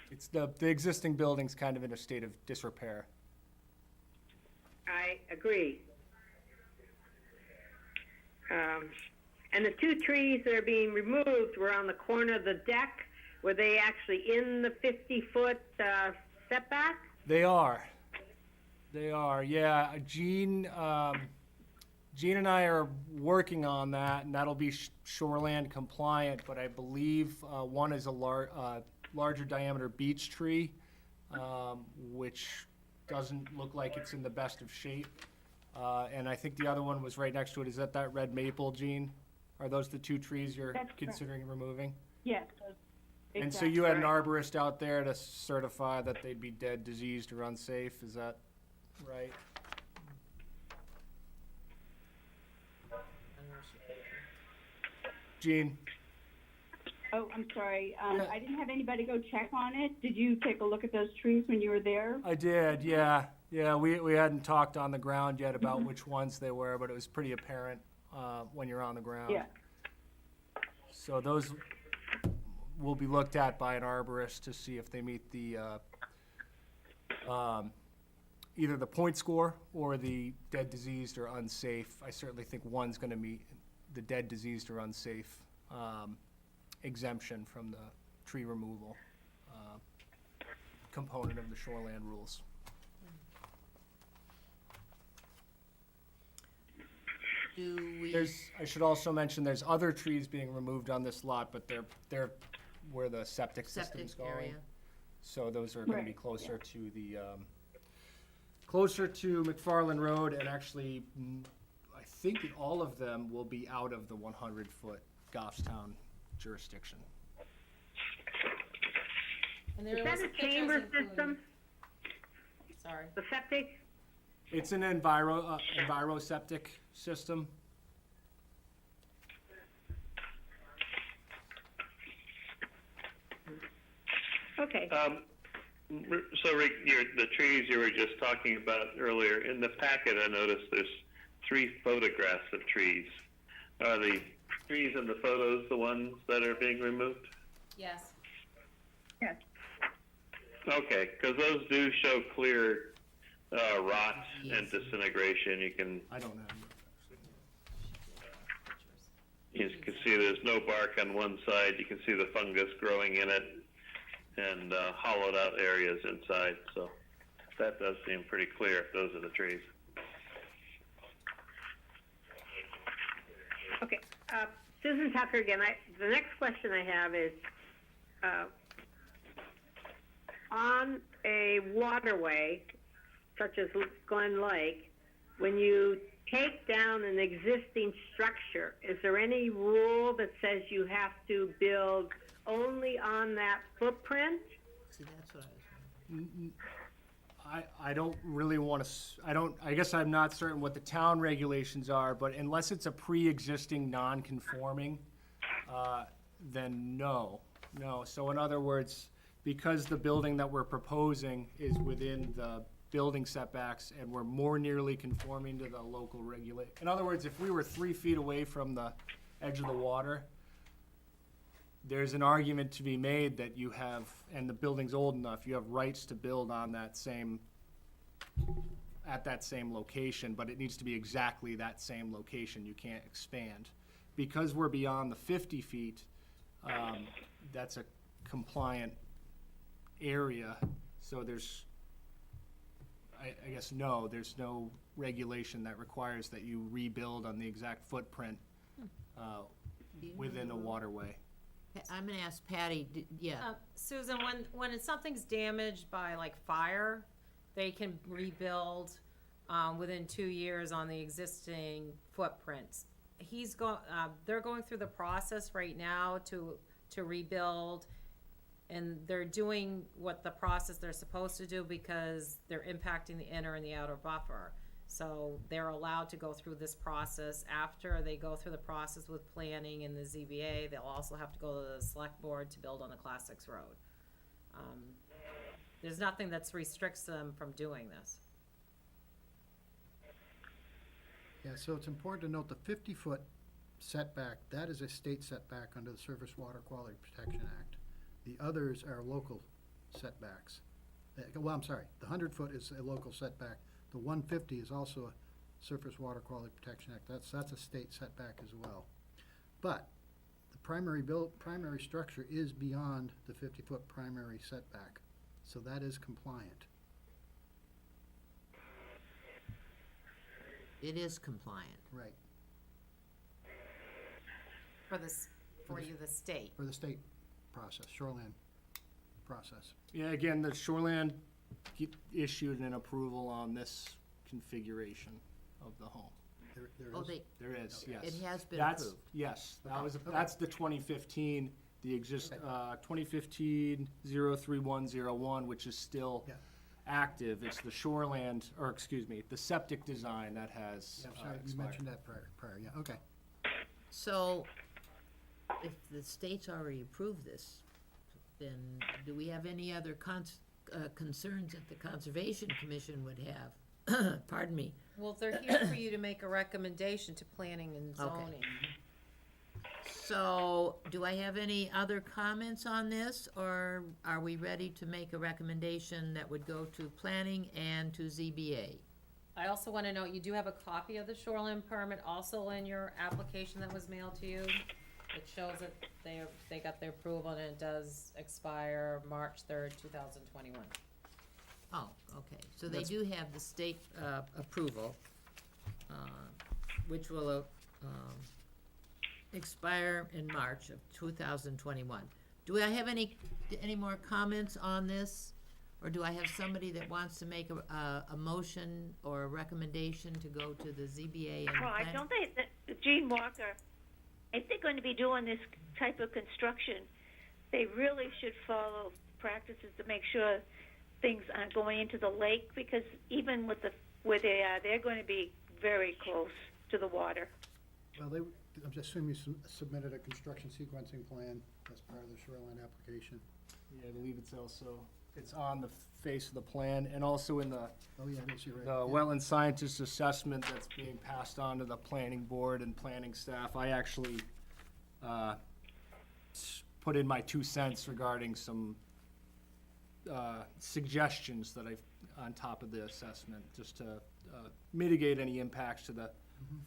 Speaker 11: It's the existing building's kind of in a state of disrepair.
Speaker 10: I agree. And the two trees that are being removed were on the corner of the deck. Were they actually in the 50-foot setback?
Speaker 11: They are, yeah. Gene and I are working on that, and that'll be shoreland compliant, but I believe one is a larger diameter beech tree, which doesn't look like it's in the best of shape. And I think the other one was right next to it. Is that red maple, Gene? Are those the two trees you're
Speaker 12: That's correct.
Speaker 11: considering removing?
Speaker 12: Yes.
Speaker 11: And so you had an arborist out there to certify that they'd be dead, diseased, or unsafe, is that right? Gene?
Speaker 12: Oh, I'm sorry. I didn't have anybody go check on it. Did you take a look at those trees when you were there?
Speaker 11: I did, yeah. Yeah, we hadn't talked on the ground yet about which ones they were, but it was pretty apparent when you're on the ground.
Speaker 12: Yeah.
Speaker 11: So those will be looked at by an arborist to see if they meet the, either the point score or the dead, diseased, or unsafe. I certainly think one's gonna meet the dead, diseased, or unsafe exemption from the tree removal component of the shoreland rules. I should also mention, there's other trees being removed on this lot, but they're where the septic system's
Speaker 3: Septic
Speaker 11: going.
Speaker 3: area.
Speaker 11: So those are gonna be
Speaker 12: Right,
Speaker 11: closer to the, closer to McFarland Road, and actually, I think all of them will be out of the 100-foot Goffstown jurisdiction.
Speaker 2: And there
Speaker 10: Is
Speaker 2: was
Speaker 10: that a
Speaker 2: pictures
Speaker 10: chamber
Speaker 2: included.
Speaker 10: system,
Speaker 2: Sorry.
Speaker 10: the septic?
Speaker 11: It's an enviro septic system.
Speaker 10: Okay.
Speaker 6: So Rick, the trees you were just talking about earlier, in the packet I noticed there's 3 photographs of trees. Are the trees in the photos the ones that are being removed?
Speaker 2: Yes.
Speaker 12: Yes.
Speaker 6: Okay, because those do show clear rot and disintegration.
Speaker 11: I don't know.
Speaker 6: You can see there's no bark on one side. You can see the fungus growing in it and hollowed out areas inside. So that does seem pretty clear if those are the trees.
Speaker 10: Okay, Susan Tucker again. The next question I have is, on a waterway such as Glen Lake, when you take down an existing structure, is there any rule that says you have to build only on that footprint?
Speaker 3: See, that's what I was wondering.
Speaker 11: I don't really want to, I guess I'm not certain what the town regulations are, but unless it's a pre-existing non-conforming, then no. So in other words, because the building that we're proposing is within the building setbacks and we're more nearly conforming to the local in other words, if we were 3 feet away from the edge of the water, there's an argument to be made that you have, and the building's old enough, you have rights to build on that same, at that same location, but it needs to be exactly that same location. You can't expand. Because we're beyond the 50 feet, that's a compliant area, so there's, I guess, no, there's no regulation that requires that you rebuild on the exact footprint within a waterway.
Speaker 3: I'm gonna ask Patty,
Speaker 2: Susan, when something's damaged by like fire, they can rebuild within 2 years on the existing footprints. They're going through the process right now to rebuild, and they're doing what the process they're supposed to do because they're impacting the inner and the outer buffer. So they're allowed to go through this process. After they go through the process with planning and the ZBA, they'll also have to go to the select board to build on the Class 6 road. There's nothing that restricts them from doing this.
Speaker 9: Yeah, so it's important to note the 50-foot setback, that is a state setback under the Surface Water Quality Protection Act. The others are local setbacks. Well, I'm sorry, the 100-foot is a local setback. The 150 is also a Surface Water Quality Protection Act. That's a state setback as well. But the primary structure is beyond the 50-foot primary setback, so that is compliant.
Speaker 3: it is compliant.
Speaker 9: Right,
Speaker 2: For the state.
Speaker 9: for the state process, shoreline process.
Speaker 11: Yeah, again, the shoreland issued an approval on this configuration of the home.
Speaker 9: There
Speaker 3: Oh,
Speaker 9: is-
Speaker 11: There is, yes.
Speaker 3: it has been
Speaker 11: That's,
Speaker 3: approved.
Speaker 11: yes,
Speaker 9: Okay.
Speaker 11: that's the 2015, the 2015-03101, which is still
Speaker 9: Yeah.
Speaker 11: active. It's the shoreland, or excuse me, the septic design that has
Speaker 9: Yeah, I'm sorry, you
Speaker 11: expired.
Speaker 9: mentioned that prior, yeah, okay.
Speaker 3: So, if the state's already approved this, then do we have any other concerns that the Conservation Commission would have? Pardon me.
Speaker 2: Well, they're here for you to make a recommendation to planning and
Speaker 3: Okay.
Speaker 2: zoning.
Speaker 3: So, do I have any other comments on this, or are we ready to make a recommendation that would go to planning and to ZBA?
Speaker 2: I also wanna note, you do have a copy of the shoreline permit also in your application that was mailed to you. It shows that they got their approval and it does expire March 3rd, 2021.
Speaker 3: Oh, okay, so they
Speaker 7: That's-
Speaker 3: do have the state, approval, which will, expire in March of 2021. Do I have any more comments on this? Or do I have somebody that wants to make a motion or a recommendation to go to the ZBA and the
Speaker 5: Well, I
Speaker 3: plan-
Speaker 5: don't think that Gene Walker, if they're going to be doing this type of construction, they really should follow practices to make sure things aren't going into the lake, because even with where they are, they're going to be very close to the water.
Speaker 9: Well, I'm just assuming you submitted a construction sequencing plan as part of the shoreline application.
Speaker 11: Yeah, I believe it's on the face of the plan, and also in the
Speaker 9: Oh, yeah, yes, you're right.
Speaker 11: the
Speaker 9: Yeah.
Speaker 11: wetland scientist assessment that's being passed on to the planning board and planning staff. I actually put in my 2 cents regarding some suggestions that I've, on top of the assessment, just to mitigate any impacts to the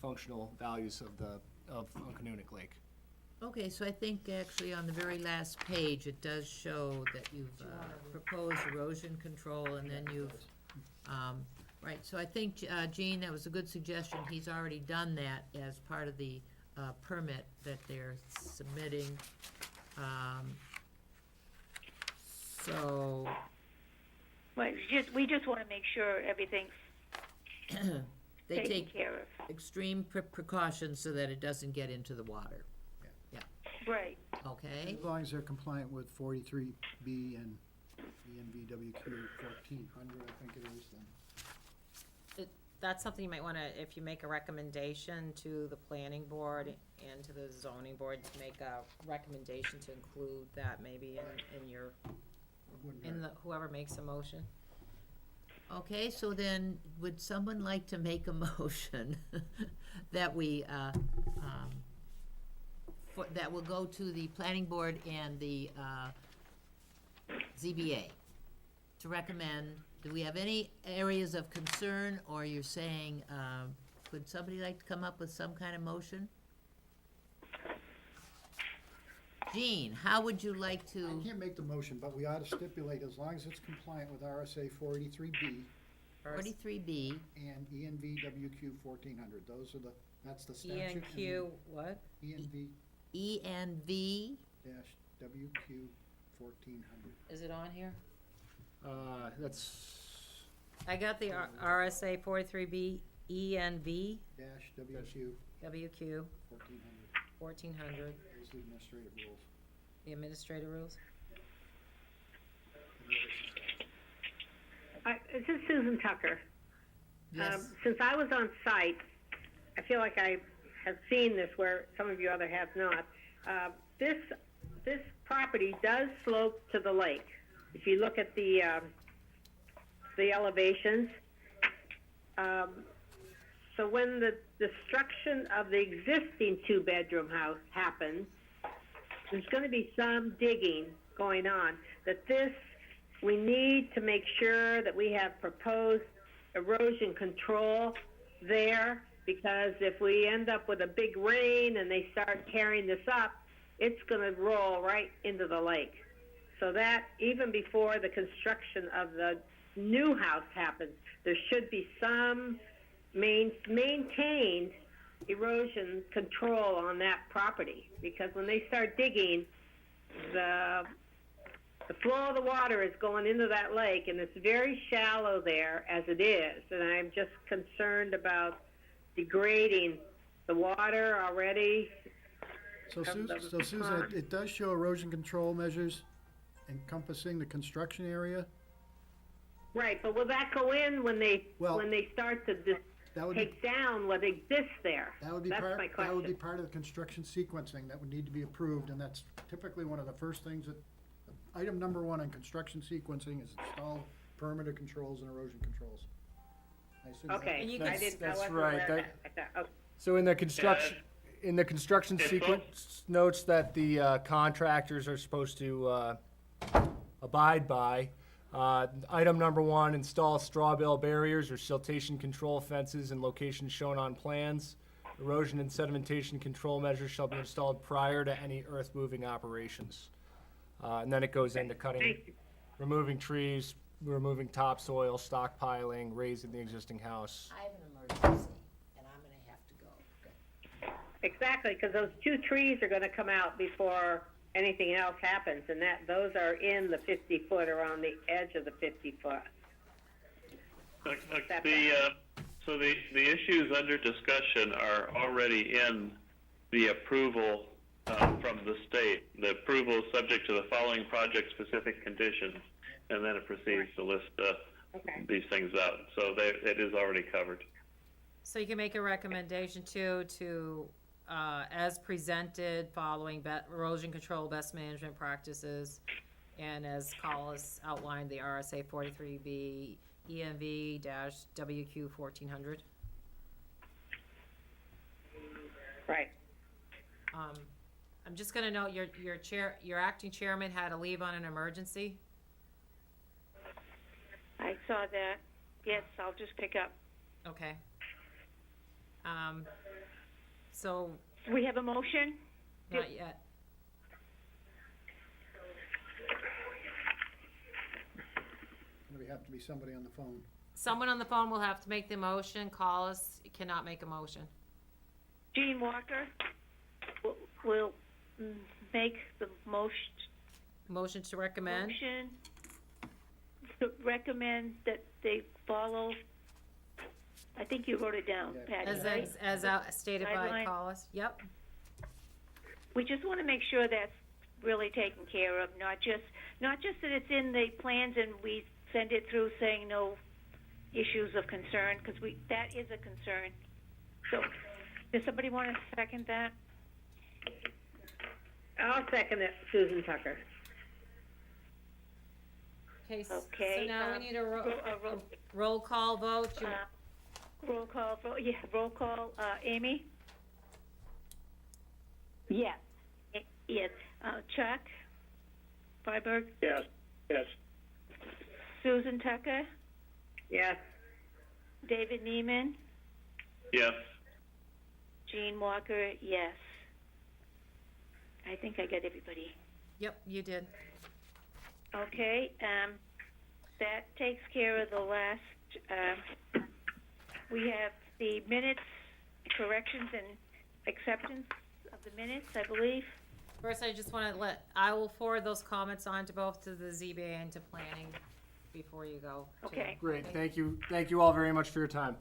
Speaker 11: functional values of Uncanunic Lake.
Speaker 3: Okay, so I think actually on the very last page, it does show that you've proposed erosion control, and then you've, right, so I think, Gene, that was a good suggestion. He's already done that as part of the permit that they're submitting. So,
Speaker 5: But we just want to make sure everything's
Speaker 3: they
Speaker 5: taken
Speaker 3: take
Speaker 5: care of.
Speaker 3: extreme precautions so that it doesn't get into the water,
Speaker 5: Right.
Speaker 3: okay?
Speaker 9: As long as they're compliant with 43B and ENVWQ 1400, I think it is, then.
Speaker 2: That's something you might wanna, if you make a recommendation to the planning board and to the zoning board, to make a recommendation to include that maybe in your, whoever makes a motion.
Speaker 3: Okay, so then, would someone like to make a motion that we, that will go to the planning board and the, ZBA to recommend? Do we have any areas of concern, or you're saying, would somebody like to come up with some kind of motion? Jean, how would you like
Speaker 9: I
Speaker 3: to,
Speaker 9: can't make the motion, but we ought to stipulate, as long as it's compliant with RSA 483B
Speaker 3: 43B,
Speaker 9: and ENVWQ 1400, that's the
Speaker 2: E
Speaker 9: statute.
Speaker 2: and Q, what?
Speaker 9: ENV
Speaker 3: ENV,
Speaker 9: WQ 1400.
Speaker 2: Is it on here?
Speaker 11: That's,
Speaker 2: I got the RSA 43B, ENV,
Speaker 9: Dash WQ
Speaker 2: WQ
Speaker 9: 1400,
Speaker 2: 1400,
Speaker 9: those are the administrative rules.
Speaker 2: the administrative rules.
Speaker 10: This is Susan Tucker.
Speaker 3: yes,
Speaker 10: Since I was on site, I feel like I have seen this where some of you other have not. This property does slope to the lake. If you look at the elevations, so when the destruction of the existing 2-bedroom house happens, there's going to be some digging going on. We need to make sure that we have proposed erosion control there, because if we end up with a big rain and they start tearing this up, it's going to roll right into the lake. So that even before the construction of the new house happens, there should be some maintained erosion control on that property, because when they start digging, the flow of the water is going into that lake, and it's very shallow there as it is, and I'm just concerned about degrading the water already.
Speaker 9: So Susan, it does show erosion control measures encompassing the construction area?
Speaker 10: Right, but will that go in when they
Speaker 9: Well-
Speaker 10: start to
Speaker 9: That would be,
Speaker 10: take down what exists there?
Speaker 9: that would be
Speaker 10: That's
Speaker 9: part,
Speaker 10: my
Speaker 9: that would be
Speaker 10: question.
Speaker 9: part of the construction sequencing that would need to be approved, and that's typically one of the first things that, item number one on construction sequencing is install perimeter controls and erosion controls. I assume that-
Speaker 10: Okay,
Speaker 2: And you
Speaker 10: I
Speaker 2: can-
Speaker 10: didn't, I
Speaker 11: That's
Speaker 10: wasn't
Speaker 11: right,
Speaker 10: aware of
Speaker 11: that-
Speaker 10: that. Okay.
Speaker 11: So in the construction
Speaker 6: It's
Speaker 11: sequence notes that the contractors are supposed to abide by. Item number one, install straw bale barriers or siltation control fences in locations shown on plans. Erosion and sedimentation control measures shall be installed prior to any earth-moving operations. And then it goes into cutting,
Speaker 10: Thank you.
Speaker 11: removing trees, removing topsoil, stockpiling, raising the existing house.
Speaker 3: I have an emergency, and I'm gonna have to go.
Speaker 10: Exactly, because those 2 trees are gonna come out before anything else happens, and those are in the 50-foot or on the edge of the 50-foot.
Speaker 6: So the issues under discussion are already in the approval from the state. The approval is subject to the following project-specific conditions, and then it proceeds to list
Speaker 10: Okay.
Speaker 6: these things out. So it is already covered.
Speaker 2: So you can make a recommendation too, to, as presented, following erosion control best management practices, and as Collis outlined, the RSA 43B EMV-WQ 1400.
Speaker 10: Right.
Speaker 2: I'm just gonna note, your acting chairman had to leave on an emergency.
Speaker 5: I saw that. Yes, I'll just pick up.
Speaker 2: Okay. So,
Speaker 5: We have a motion?
Speaker 2: not yet.
Speaker 9: There'd have to be somebody on the phone.
Speaker 2: Someone on the phone will have to make the motion. Collis cannot make a motion.
Speaker 5: Gene Walker will make the motion
Speaker 2: Motion to recommend?
Speaker 5: to recommend that they follow, I think you wrote it down,
Speaker 9: Yeah.
Speaker 5: Patty, right?
Speaker 2: As stated by
Speaker 5: Guideline.
Speaker 2: Collis, yep.
Speaker 5: We just want to make sure that's really taken care of, not just that it's in the plans and we send it through saying no issues of concern, because that is a concern. So, does somebody want to second that?
Speaker 10: I'll second it, Susan Tucker.
Speaker 2: Okay, so
Speaker 5: Okay,
Speaker 2: now we need a
Speaker 5: Roll
Speaker 2: roll call vote.
Speaker 5: roll call, roll call, Amy?
Speaker 12: Yes.
Speaker 5: Yes. Chuck? Freiberg?
Speaker 4: Yes, yes.
Speaker 5: Susan Tucker?
Speaker 10: Yes.
Speaker 5: David Neiman?
Speaker 6: Yes.
Speaker 5: Gene Walker, yes. I think I got everybody.
Speaker 2: Yep, you did.
Speaker 5: Okay, that takes care of the last, we have the minutes, corrections and acceptance of the minutes, I believe.
Speaker 2: First, I just want to I will forward those comments on to both to the ZBA and to planning before you go. too.
Speaker 5: Okay.
Speaker 11: Great, thank you all very much for your time.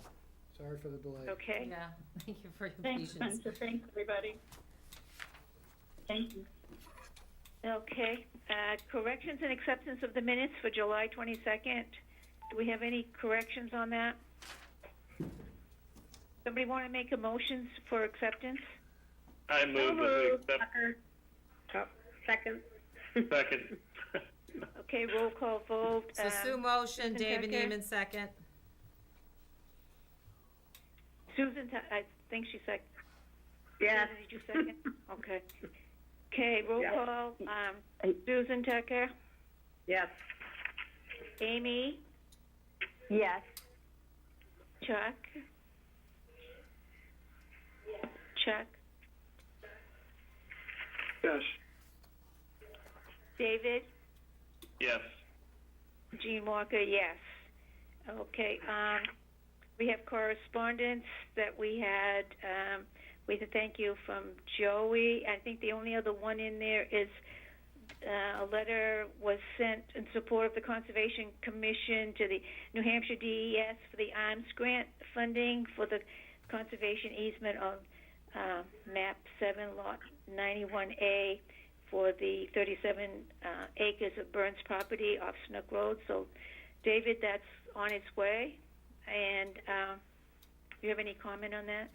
Speaker 9: Sorry for the delay.
Speaker 5: Okay,
Speaker 2: Yeah, thank you for your
Speaker 12: Thanks,
Speaker 2: patience.
Speaker 12: Spencer. Thanks, everybody. Thank you.
Speaker 5: okay. Corrections and acceptance of the minutes for July 22nd. Do we have any corrections on that? Somebody want to make a motion for acceptance?
Speaker 6: I move that we accept.
Speaker 10: Tucker. Oh, second.
Speaker 6: Second.
Speaker 5: Okay, roll call vote.
Speaker 2: So Sue motion,
Speaker 5: Susan
Speaker 2: David
Speaker 5: Tucker?
Speaker 2: Neiman second.
Speaker 5: I think she said.
Speaker 10: Yes.
Speaker 5: Did you second? Okay. Okay, roll
Speaker 10: Yeah.
Speaker 5: call. Susan Tucker,
Speaker 10: Yes.
Speaker 5: Amy,
Speaker 12: Yes.
Speaker 5: Chuck. Chuck,
Speaker 4: Yes.
Speaker 5: David,
Speaker 6: Yes.
Speaker 5: Gene Walker, yes. Okay, we have correspondence that we had, with a thank you from Joey. I think the only other one in there is, a letter was sent in support of the Conservation Commission to the New Hampshire DES for the ARMS grant funding for the conservation easement of, map 7, lot 91A for the 37 acres of Burns property off Snook Road. So, David, that's on its way. And you have any comment on that?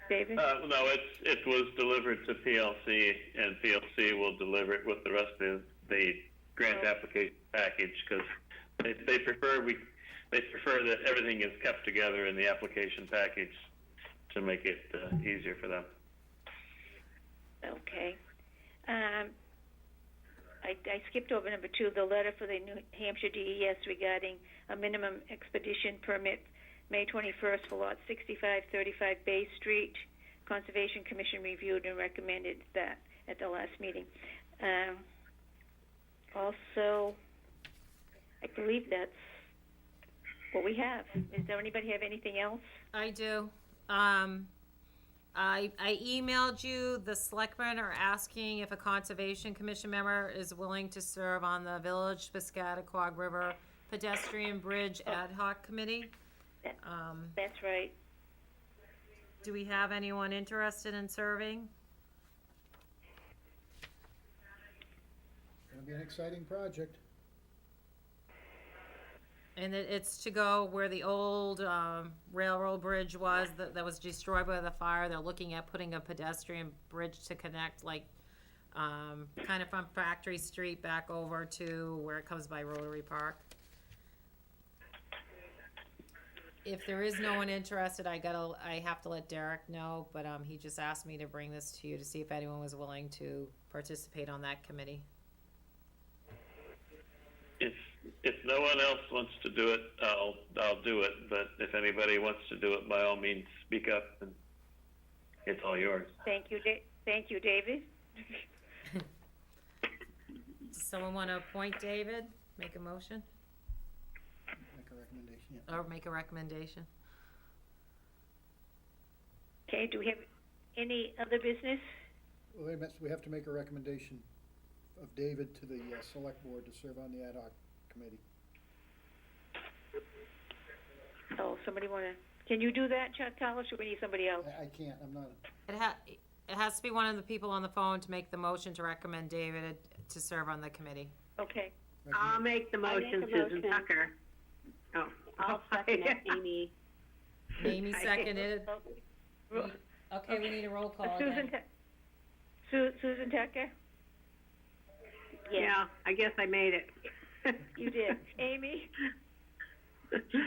Speaker 5: David?
Speaker 6: No, it was delivered to PLC, and PLC will deliver it with the rest of the grant application package, because they prefer that everything is kept together in the application package to make it easier for them.
Speaker 5: Okay. I skipped over number 2, the letter for the New Hampshire DES regarding a minimum expedition permit, May 21st for lot 6535 Bay Street. Conservation Commission reviewed and recommended that at the last meeting. Also, I believe that's what we have. Does anybody have anything else?
Speaker 2: I do. I emailed you, the selectmen are asking if a Conservation Commission member is willing to serve on the Village Piscataquag River Pedestrian Bridge Ad Hoc Committee.
Speaker 5: That's right.
Speaker 2: Do we have anyone interested in serving?
Speaker 9: Gonna be an exciting project.
Speaker 2: And it's to go where the old railroad bridge was that was destroyed by the fire. They're looking at putting a pedestrian bridge to connect, like, kind of from Factory Street back over to where it comes by Rotary Park. If there is no one interested, I have to let Derek know, but he just asked me to bring this to you to see if anyone was willing to participate on that committee.
Speaker 6: If no one else wants to do it, I'll do it. But if anybody wants to do it, by all means, speak up, and it's all yours.
Speaker 5: Thank you, thank you, David.
Speaker 2: Does someone want to appoint David? Make a motion?
Speaker 9: Make a recommendation, yeah.
Speaker 2: Or make a recommendation?
Speaker 5: Okay, do we have any other business?
Speaker 9: Well, wait a minute, we have to make a recommendation of David to the select board to serve on the ad hoc committee.
Speaker 5: Oh, somebody wanna, can you do that, Chuck Tallis, or we need somebody else?
Speaker 9: I can't, I'm not,
Speaker 2: It has to be one of the people on the phone to make the motion to recommend David to serve on the committee.
Speaker 5: Okay,
Speaker 10: I'll make the
Speaker 12: I make
Speaker 10: motion,
Speaker 12: the
Speaker 10: Susan
Speaker 12: motion.
Speaker 10: Tucker. Oh.
Speaker 12: I'll second it, Amy.
Speaker 2: Amy seconded. Okay, we need a roll call again.
Speaker 5: Susan Tucker?
Speaker 10: Yeah, I guess I made it.
Speaker 5: You did. Amy?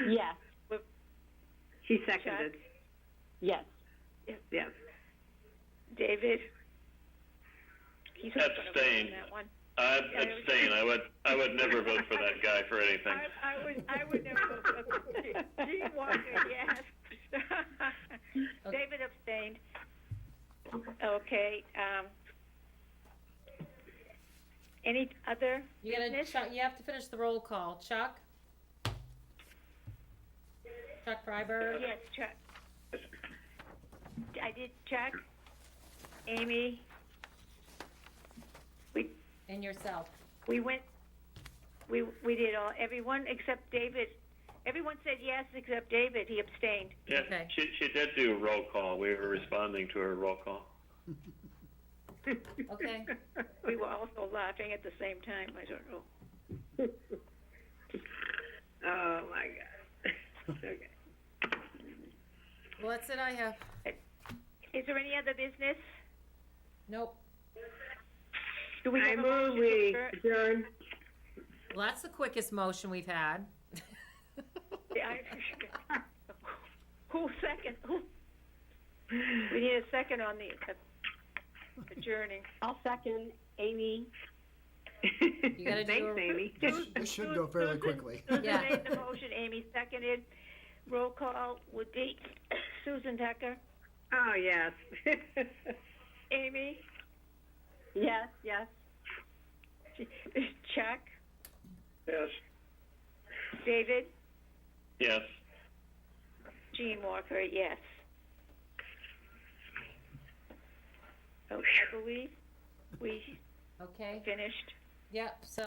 Speaker 12: Yes,
Speaker 10: She seconded,
Speaker 12: yes.
Speaker 10: yes.
Speaker 5: David? He's not gonna vote on
Speaker 6: Abstain.
Speaker 5: that one.
Speaker 6: I'd abstain. I would never vote for that guy for anything.
Speaker 5: I would never vote for Gene Walker, yes. David abstained. Okay, any other
Speaker 2: You gotta,
Speaker 5: business?
Speaker 2: you have to finish the roll call. Chuck? Chuck Freiberg?
Speaker 5: Yes, Chuck. I did Chuck, Amy,
Speaker 2: And yourself.
Speaker 5: we did all, everyone except David. Everyone said yes except David, he abstained.
Speaker 6: Yeah,
Speaker 2: Okay.
Speaker 6: she did do a roll call. We were responding to her roll call.
Speaker 2: Okay.
Speaker 5: We were also laughing at the same time, I don't know.
Speaker 10: Oh, my God. Okay.
Speaker 2: Well, that's it I have.
Speaker 5: Is there any other business?
Speaker 2: Nope.
Speaker 5: Do we
Speaker 10: I
Speaker 5: have a
Speaker 10: move
Speaker 5: motion to
Speaker 10: we
Speaker 5: adjourn?
Speaker 10: adjourn.
Speaker 2: Well, that's the quickest motion we've had.
Speaker 5: Yeah, who second? We need a second on the adjourning.
Speaker 12: I'll second Amy.
Speaker 2: You gotta do
Speaker 10: Thanks,
Speaker 2: a-
Speaker 10: Amy.
Speaker 9: this should go fairly quickly.
Speaker 5: Susan
Speaker 2: Yeah.
Speaker 5: made the motion, Amy seconded. Roll call would be Susan Tucker,
Speaker 10: Oh, yes.
Speaker 5: Amy,
Speaker 12: Yes, yes.
Speaker 5: Chuck,
Speaker 4: Yes.
Speaker 5: David,
Speaker 6: Yes.
Speaker 5: Gene Walker, yes. Oh, I believe we
Speaker 2: Okay.
Speaker 5: finished.
Speaker 2: Yep, so